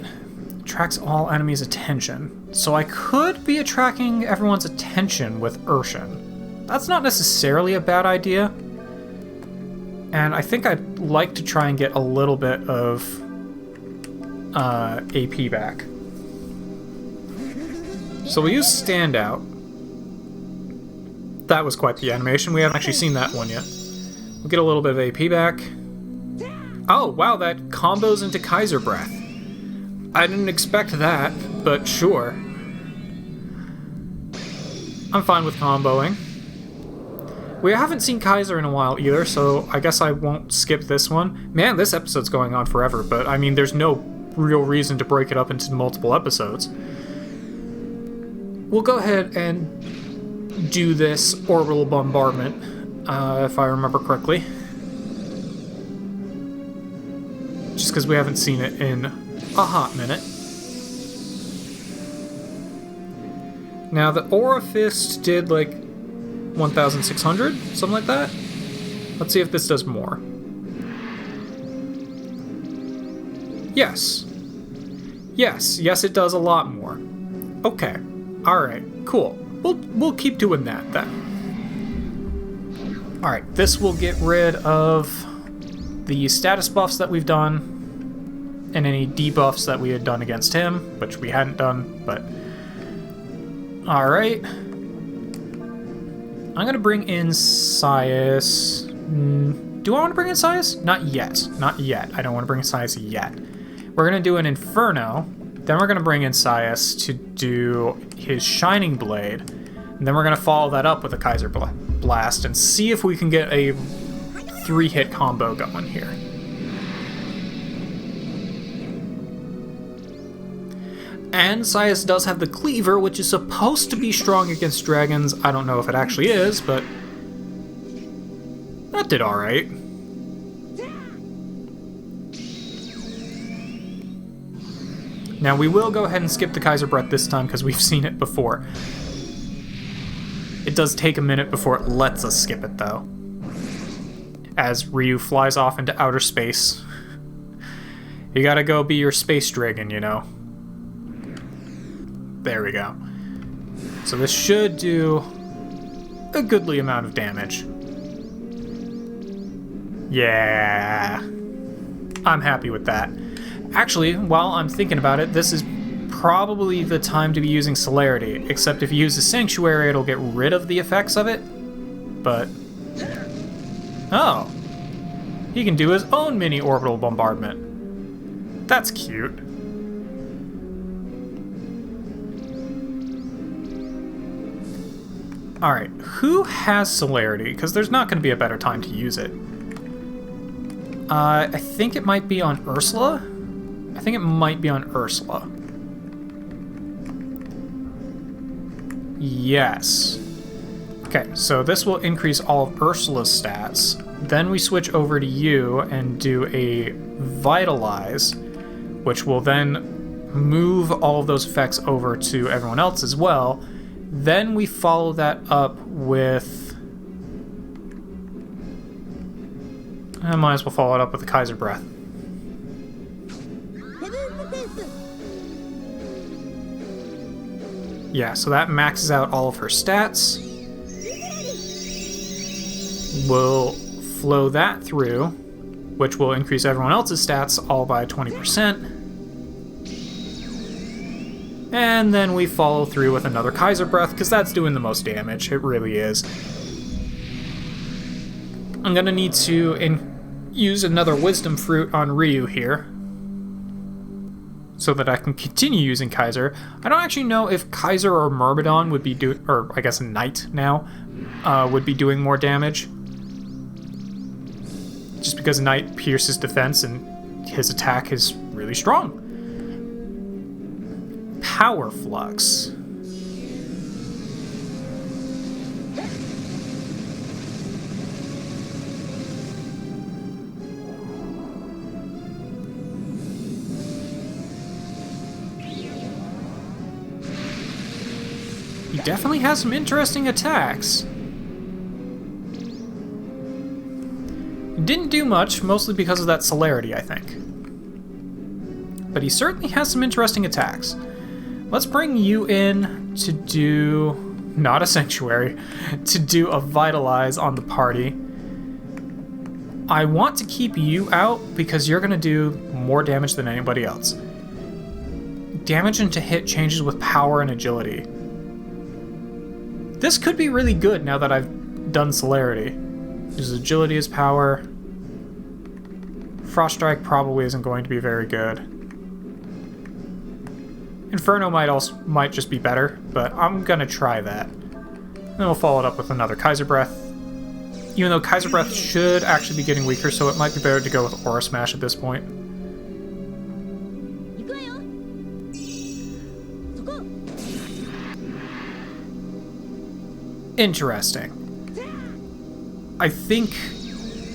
Attracts all enemies' attention. So I could be attracting everyone's attention with Urshan. That's not necessarily a bad idea. And I think I'd like to try and get a little bit of AP back. So we use Standout. That was quite the animation. We haven't actually seen that one yet. We'll get a little bit of AP back. Oh, wow, that combos into Kaiser Breath. I didn't expect that, but sure. I'm fine with comboing. We haven't seen Kaiser in a while either, so I guess I won't skip this one. Man, this episode's going on forever, but I mean, there's no real reason to break it up into multiple episodes. We'll go ahead and do this orbital bombardment, if I remember correctly. Just because we haven't seen it in a hot minute. Now, the Aura Fist did, like, 1,600? Something like that? Let's see if this does more. Yes. Yes, it does a lot more. Okay. Alright, cool. We'll keep doing that, then. Alright, this will get rid of the status buffs that we've done, and any debuffs that we had done against him, which we hadn't done, but... Alright. I'm gonna bring in Sias. Do I want to bring in Sias? Not yet. Not yet. I don't want to bring in Sias yet. We're gonna do an Inferno. Then we're gonna bring in Sias to do his Shining Blade. And then we're gonna follow that up with a Kaiser Blast and see if we can get a 3-hit combo going here. And Sias does have the Cleaver, which is supposed to be strong against dragons. I don't know if it actually is, but that did alright. Now we will go ahead and skip the Kaiser Breath this time because we've seen it before. It does take a minute before it lets us skip it though, as Ryu flies off into outer space. You gotta go be your space dragon, you know. There we go. So this should do a goodly amount of damage. Yeah, I'm happy with that. Actually, while I'm thinking about it, this is probably the time to be using Celerity, except if you use the Sanctuary, it'll get rid of the effects of it. But... oh. He can do his own mini orbital bombardment. That's cute. Alright, who has Celerity? Because there's not going to be a better time to use it. I think it might be on Ursula? I think it might be on Ursula. Yes. Okay, so this will increase all of Ursula's stats. Then we switch over to you and do a Vitalize, which will then move all of those effects over to everyone else as well. Then we follow that up with... I might as well follow it up with the Kaiser Breath. Yeah, so that maxes out all of her stats. We'll flow that through, which will increase everyone else's stats all by 20%. And then we follow through with another Kaiser Breath, because that's doing the most damage. It really is. I'm going to need to use another Wisdom Fruit on Ryu here, so that I can continue using Kaiser. I don't actually know if Kaiser or Myrmidon would be doing, or I guess Knight now, would be doing more damage. Just because Knight pierces defense and his attack is really strong. Power Flux. He definitely has some interesting attacks. Didn't do much, mostly because of that Celerity, I think. But he certainly has some interesting attacks. Let's bring you in to do... not a Sanctuary, to do a Vitalize on the party. I want to keep you out because you're going to do more damage than anybody else. Damage into hit changes with power and agility. This could be really good now that I've done Celerity. Use agility as power. Frost Strike probably isn't going to be very good. Inferno might just be better, but I'm gonna try that. Then we'll follow it up with another Kaiser Breath. Even though Kaiser Breath should actually be getting weaker, so it might be better to go with Aura Smash at this point. Interesting. I think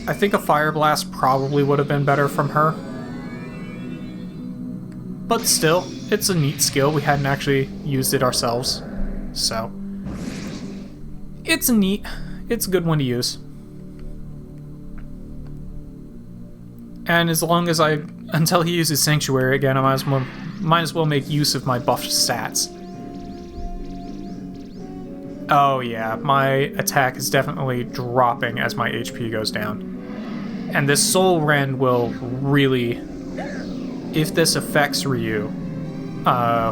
a Fire Blast probably would have been better from her. But still, it's a neat skill. We hadn't actually used it ourselves. So, it's a good one to use. And as long as until he uses Sanctuary again, I might as well make use of my buffed stats. Oh yeah, my attack is definitely dropping as my HP goes down. And this Soul Rend will really, if this affects Ryu,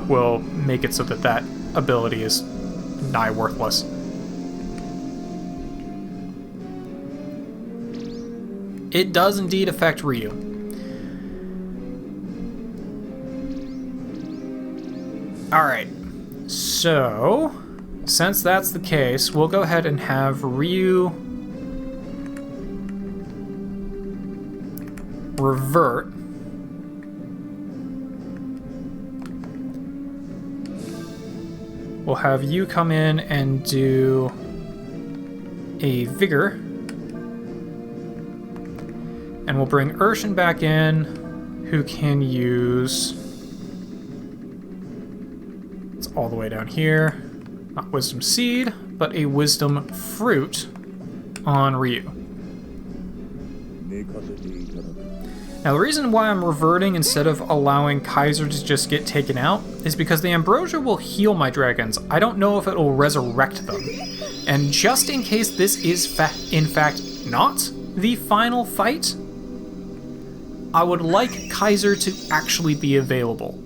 will make it so that ability is nigh worthless. It does indeed affect Ryu. Alright, so since that's the case, we'll go ahead and have Ryu revert. We'll have you come in and do a vigor. And we'll bring Urshan back in, who can use... It's all the way down here. Not Wisdom Seed, but a Wisdom Fruit on Ryu. Now, the reason why I'm reverting instead of allowing Kaiser to just get taken out is because the Ambrosia will heal my dragons. I don't know if it will resurrect them. And just in case this is in fact not the final fight, I would like Kaiser to actually be available.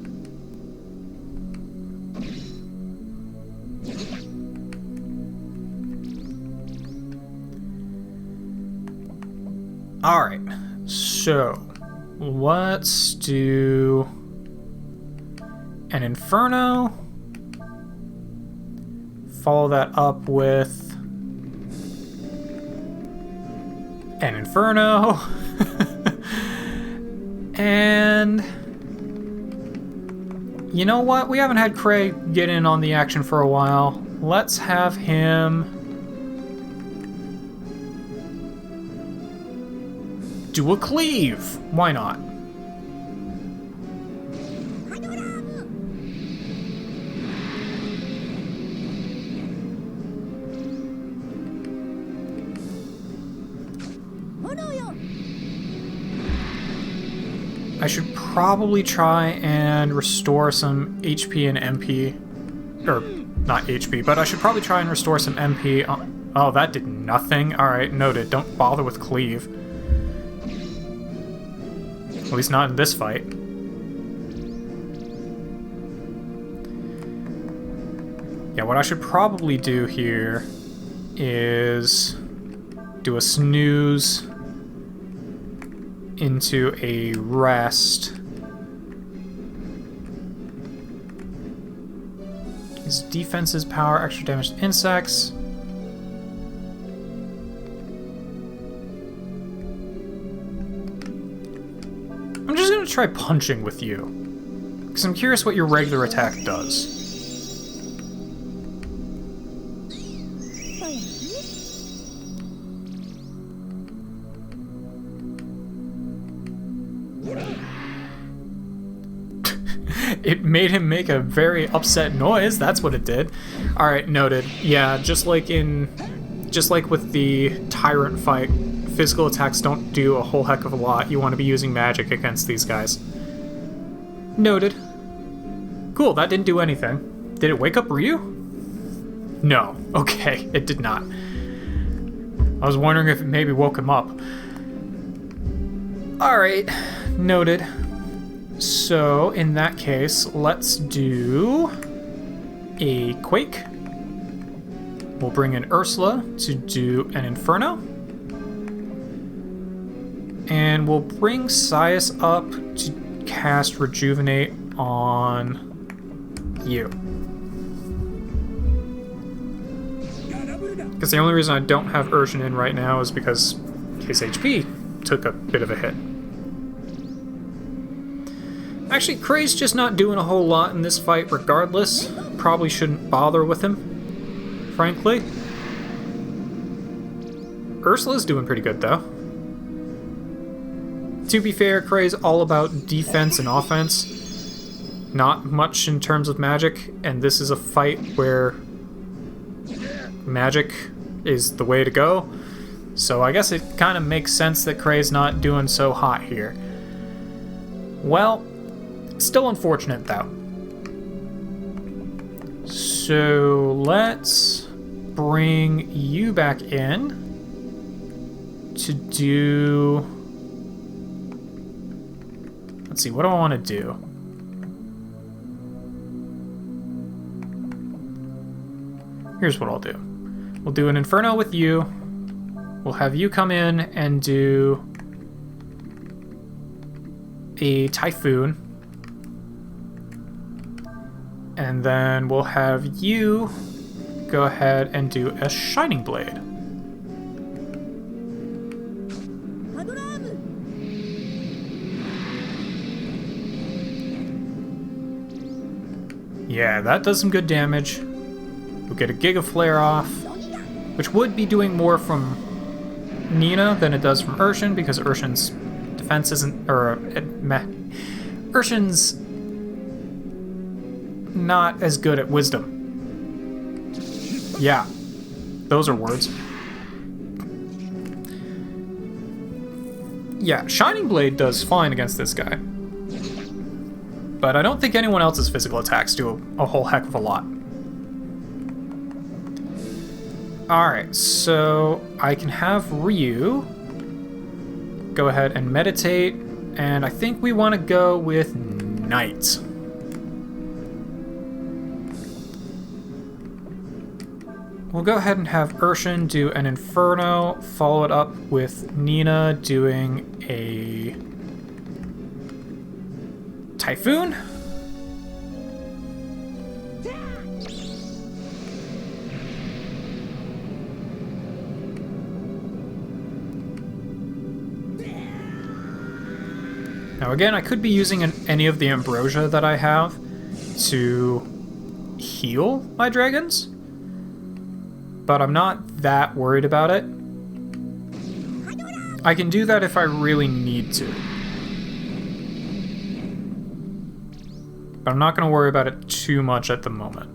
Alright, so let's do an Inferno. Follow that up with an Inferno. And you know what? We haven't had Cray get in on the action for a while. Let's have him do a cleave. Why not? I should probably try and restore some HP and MP. Or, not HP, but I should probably try and restore some MP. Oh, that did nothing. Alright, noted. Don't bother with cleave. At least not in this fight. Yeah, what I should probably do here is do a snooze into a rest. His defenses, power, extra damage to insects. I'm just gonna try punching with you, because I'm curious what your regular attack does. It made him make a very upset noise. That's what it did. All right, noted. Yeah, just like with the Tyrant fight, physical attacks don't do a whole heck of a lot. You want to be using magic against these guys. Noted. Cool, that didn't do anything. Did it wake up Ryu? No. Okay, it did not. I was wondering if it maybe woke him up. Alright, noted. So, in that case, let's do a Quake. We'll bring in Ursula to do an Inferno. And we'll bring Sias up to cast Rejuvenate on you. Because the only reason I don't have Urshan in right now is because his HP took a bit of a hit. Actually, Cray's just not doing a whole lot in this fight regardless. Probably shouldn't bother with him, frankly. Ursula's doing pretty good, though. To be fair, Cray's all about defense and offense. Not much in terms of magic, and this is a fight where magic is the way to go. So I guess it kind of makes sense that Cray's not doing so hot here. Well, still unfortunate, though. So let's bring you back in to do... Let's see, what do I want to do? Here's what I'll do. We'll do an Inferno with you. We'll have you come in and do a Typhoon. And then we'll have you go ahead and do a Shining Blade. Yeah, that does some good damage. We'll get a Giga Flare off, which would be doing more from Nina than it does from Urshan, because Urshan's defense isn't... Urshan's not as good at wisdom. Yeah, those are words. Yeah, Shining Blade does fine against this guy. But I don't think anyone else's physical attacks do a whole heck of a lot. Alright, so I can have Ryu go ahead and meditate, and I think we want to go with Night. We'll go ahead and have Urshan do an Inferno, follow it up with Nina doing a Typhoon. Now again, I could be using any of the Ambrosia that I have to heal my dragons, but I'm not that worried about it. I can do that if I really need to. But I'm not going to worry about it too much at the moment.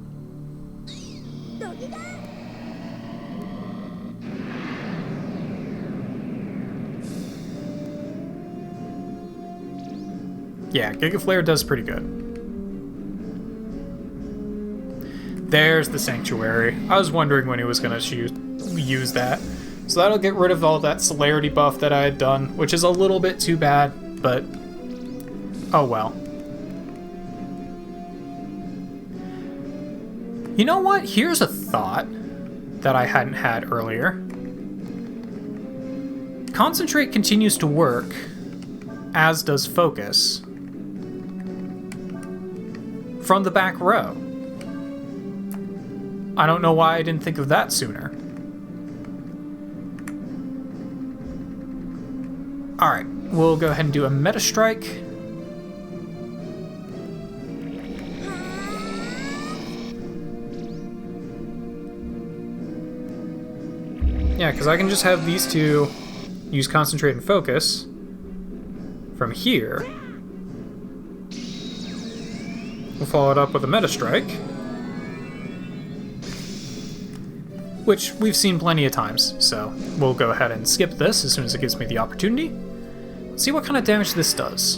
Yeah, Giga Flare does pretty good. There's the Sanctuary. I was wondering when he was going to use that. So that'll get rid of all that celerity buff that I had done, which is a little bit too bad, but oh well. You know what? Here's a thought that I hadn't had earlier. Concentrate continues to work, as does Focus, from the back row. I don't know why I didn't think of that sooner. Alright, we'll go ahead and do a Meta Strike. Yeah, because I can just have these two use Concentrate and Focus from here. We'll follow it up with a Meta Strike, which we've seen plenty of times, so we'll go ahead and skip this as soon as it gives me the opportunity. See what kind of damage this does.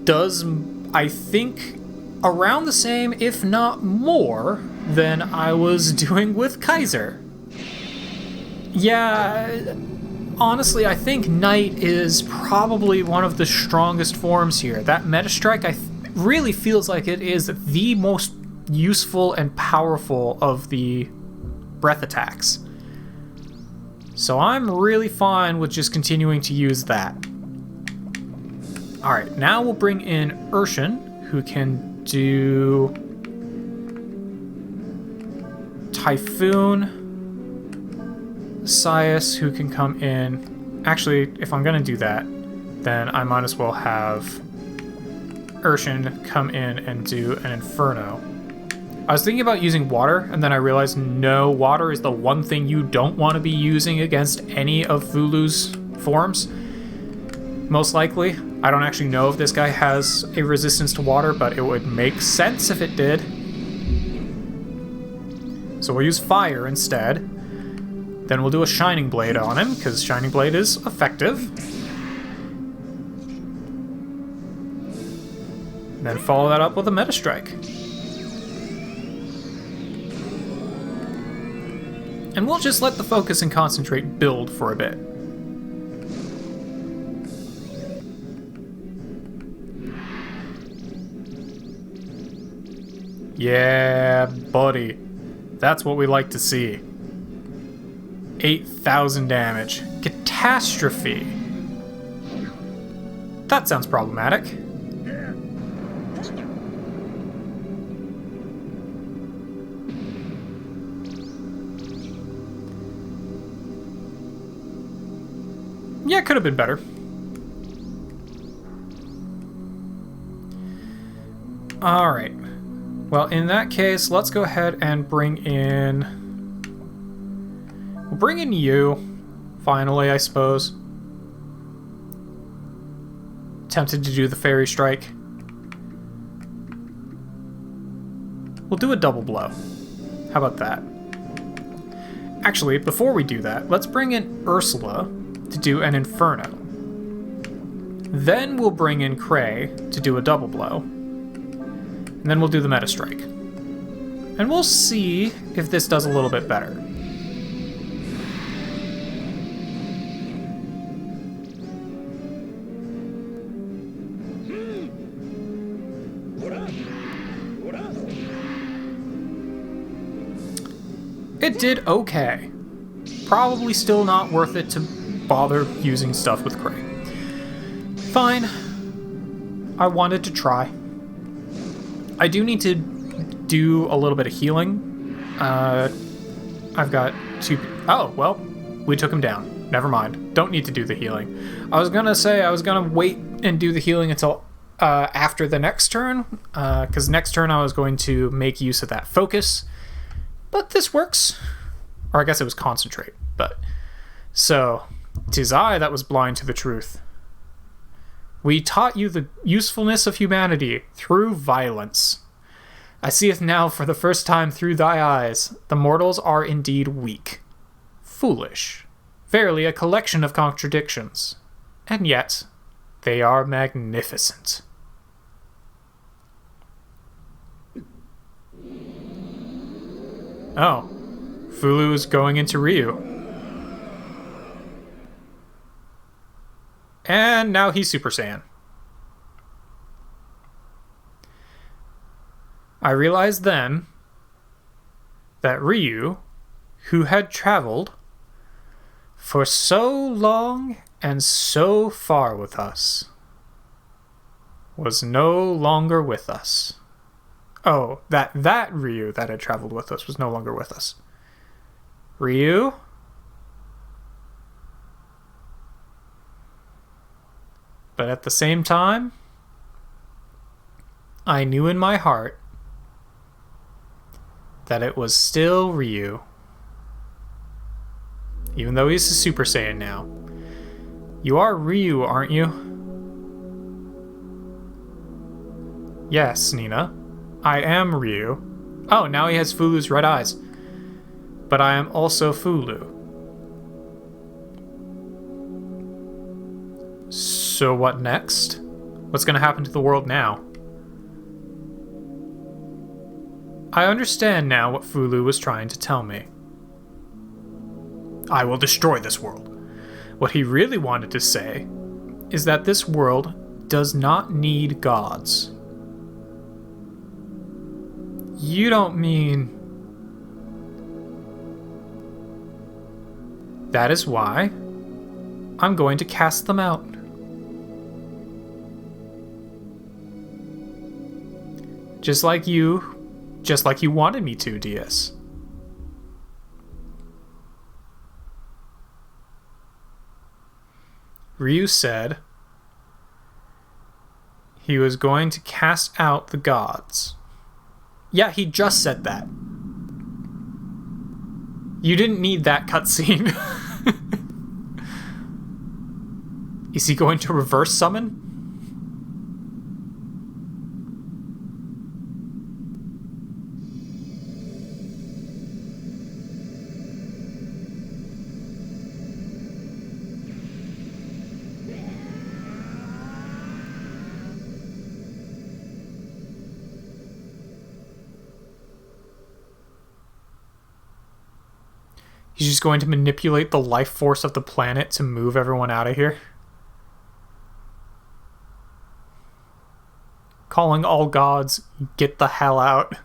Does, I think, around the same, if not more, than I was doing with Kaiser. Yeah, honestly, I think Knight is probably one of the strongest forms here. That Meta Strike really feels like it is the most useful and powerful of the breath attacks. So I'm really fine with just continuing to use that. Alright, now we'll bring in Urshan, who can do Typhoon. Sias, who can come in. Actually, if I'm going to do that, then I might as well have Urshan come in and do an Inferno. I was thinking about using water, and then I realized no, water is the one thing you don't want to be using against any of Vulu's forms. Most likely. I don't actually know if this guy has a resistance to water, but it would make sense if it did. So we'll use fire instead. Then we'll do a Shining Blade on him, because Shining Blade is effective. Then follow that up with a Meta Strike. And we'll just let the Focus and Concentrate build for a bit. Yeah, buddy. That's what we like to see. 8,000 damage. Catastrophe. That sounds problematic. Yeah, it could have been better. Alright. Well, in that case, let's go ahead and bring in... We'll bring in you, finally, I suppose. Tempted to do the fairy strike. We'll do a double blow. How about that? Actually, before we do that, let's bring in Ursula to do an Inferno. Then we'll bring in Cray to do a double blow. And then we'll do the Meta Strike. And we'll see if this does a little bit better. It did okay. Probably still not worth it to bother using stuff with Cray. Fine. I wanted to try. I do need to do a little bit of healing. I've got two... Oh, well, we took him down. Never mind. Don't need to do the healing. I was gonna say I was gonna wait and do the healing until after the next turn, because next turn I was going to make use of that focus. But this works. Or I guess it was concentrate, but... So, 'tis I that was blind to the truth. We taught you the usefulness of humanity through violence. I seeth now for the first time through thy eyes, the mortals are indeed weak. Foolish. Verily a collection of contradictions. And yet, they are magnificent. Oh, Fulu is going into Ryu. And now he's Super Saiyan. I realized then that Ryu, who had traveled for so long and so far with us, was no longer with us. Oh, that Ryu that had traveled with us was no longer with us. Ryu? But at the same time, I knew in my heart that it was still Ryu. Even though he's a Super Saiyan now. You are Ryu, aren't you? Yes, Nina. I am Ryu. Oh, now he has Fulu's red eyes. But I am also Fulu. So what next? What's going to happen to the world now? I understand now what Fulu was trying to tell me. I will destroy this world. What he really wanted to say is that this world does not need gods. You don't mean... That is why I'm going to cast them out. Just like you wanted me to, DS. Ryu said he was going to cast out the gods. Yeah, he just said that. You didn't need that cutscene. Is he going to reverse summon? He's just going to manipulate the life force of the planet to move everyone out of here. Calling all gods, get the hell out.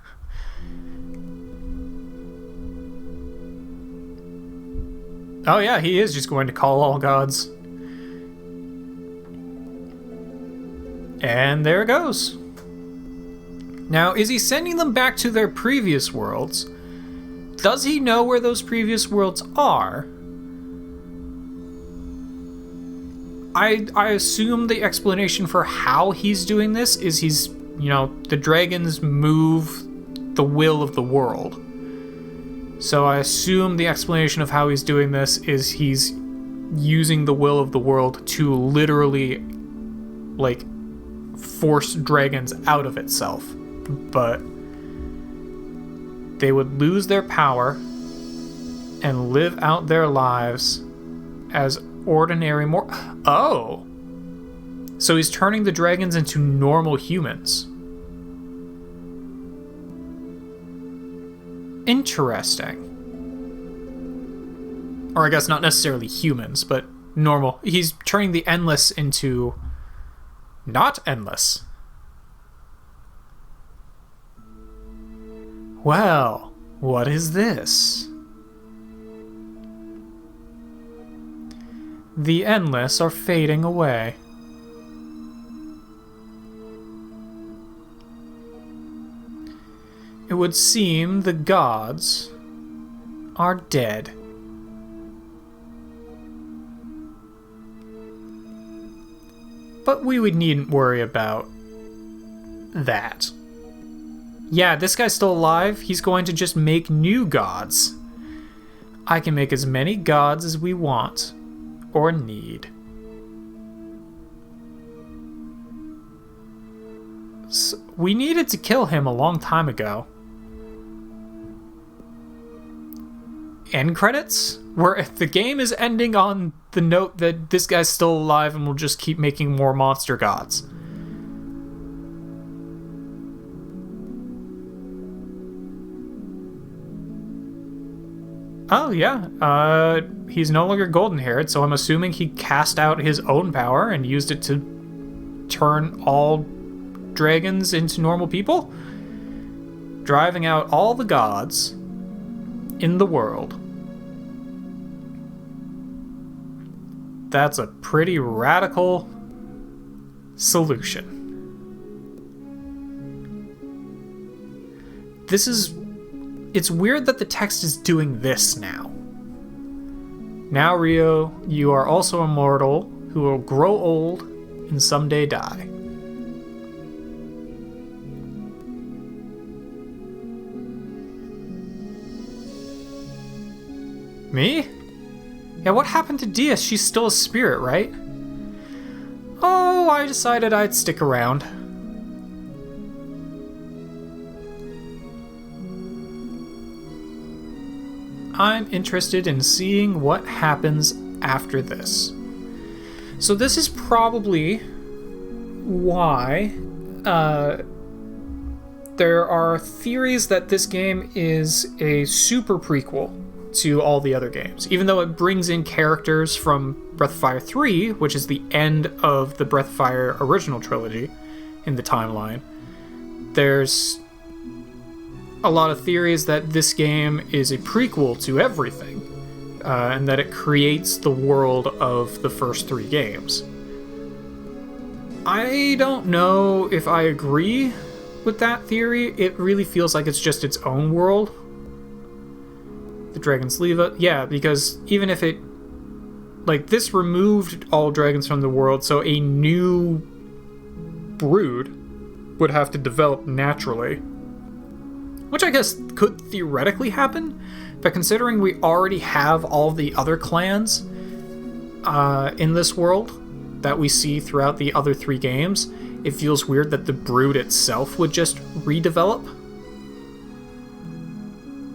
Oh yeah, he is just going to call all gods. And there it goes. Now, is he sending them back to their previous worlds? Does he know where those previous worlds are? I assume the explanation for how he's doing this is he's the dragons move the will of the world. So I assume the explanation of how he's doing this is he's using the will of the world to literally, like, force dragons out of itself. But they would lose their power and live out their lives as ordinary Oh! So he's turning the dragons into normal humans. Interesting. Or I guess not necessarily humans, but normal. He's turning the endless into not endless. Well, what is this? The endless are fading away. It would seem the gods are dead. But we needn't worry about that. Yeah, this guy's still alive. He's going to just make new gods. I can make as many gods as we want or need. So we needed to kill him a long time ago. End credits? Where if the game is ending on the note that this guy's still alive and will just keep making more monster gods. Oh, yeah. He's no longer golden-haired, so I'm assuming he cast out his own power and used it to turn all dragons into normal people, driving out all the gods in the world. That's a pretty radical solution. It's weird that the text is doing this now. Now, Rio, you are also immortal, who will grow old and someday die. Me? Yeah, what happened to Dia? She's still a spirit, right? Oh, I decided I'd stick around. I'm interested in seeing what happens after this. So this is probably why there are theories that this game is a super prequel to all the other games. Even though it brings in characters from Breath of Fire 3, which is the end of the Breath of Fire original trilogy in the timeline, there's a lot of theories that this game is a prequel to everything, and that it creates the world of the first 3 games. I don't know if I agree with that theory. It really feels like it's just its own world. The dragons leave it. Yeah, because even if it... Like, this removed all dragons from the world, so a new brood would have to develop naturally. Which I guess could theoretically happen, but considering we already have all the other clans in this world that we see throughout the other 3 games, it feels weird that the brood itself would just redevelop.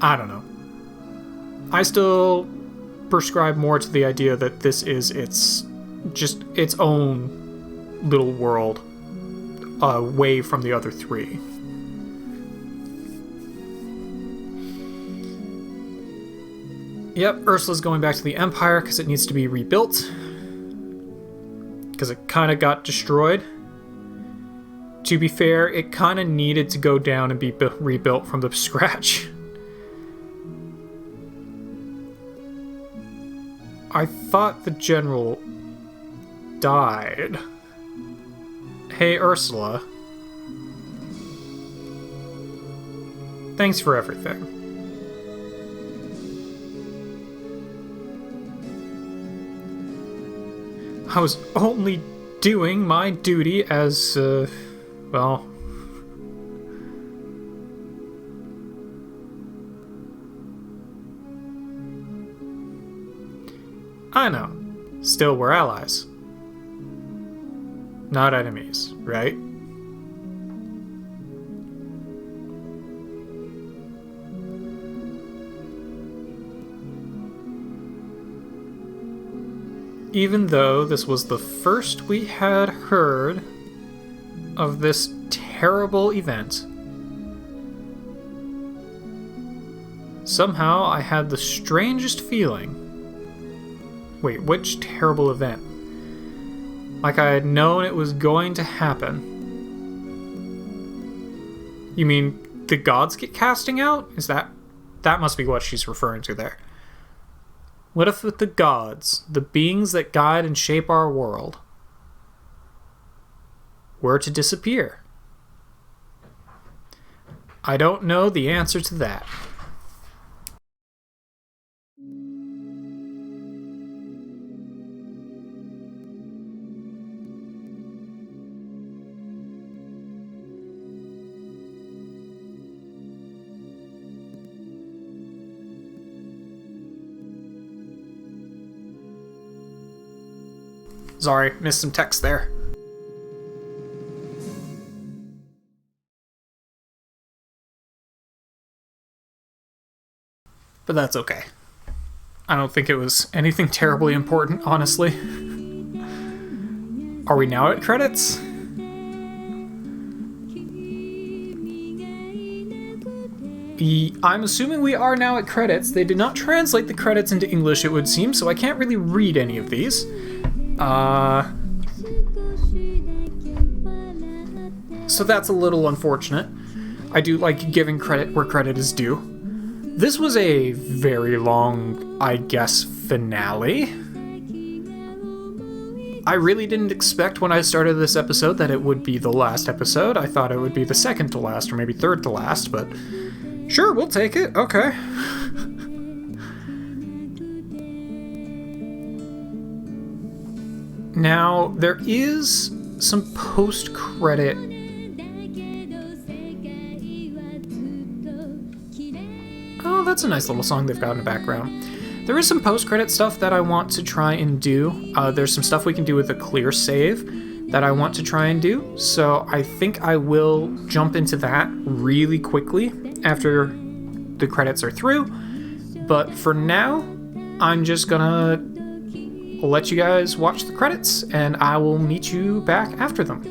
I don't know. I still prescribe more to the idea that this is its own little world away from the other 3. Yep, Ursula's going back to the Empire because it needs to be rebuilt. Because it kind of got destroyed. To be fair, it kind of needed to go down and be rebuilt from the scratch. I thought the general died. Hey, Ursula. Thanks for everything. I was only doing my duty as, well, I know. Still, we're allies. Not enemies, right? Even though this was the first we had heard of this terrible event, somehow I had the strangest feeling. Wait, which terrible event? Like I had known it was going to happen. You mean the gods get casting out? Is that must be what she's referring to there. What if the gods, the beings that guide and shape our world, were to disappear? I don't know the answer to that. Sorry, missed some text there. But that's okay. I don't think it was anything terribly important, honestly. Are we now at credits? I'm assuming we are now at credits. They did not translate the credits into English, it would seem, so I can't really read any of these. So that's a little unfortunate. I do like giving credit where credit is due. This was a very long, I guess, finale. I really didn't expect when I started this episode that it would be the last episode. I thought it would be the second to last, or maybe third to last, but sure, we'll take it. Okay. Now, there is some post-credit... Oh, that's a nice little song they've got in the background. There is some post-credit stuff that I want to try and do. There's some stuff we can do with a clear save that I want to try and do, so I think I will jump into that really quickly after the credits are through. But for now, I'm just gonna... I'll let you guys watch the credits, and I will meet you back after them.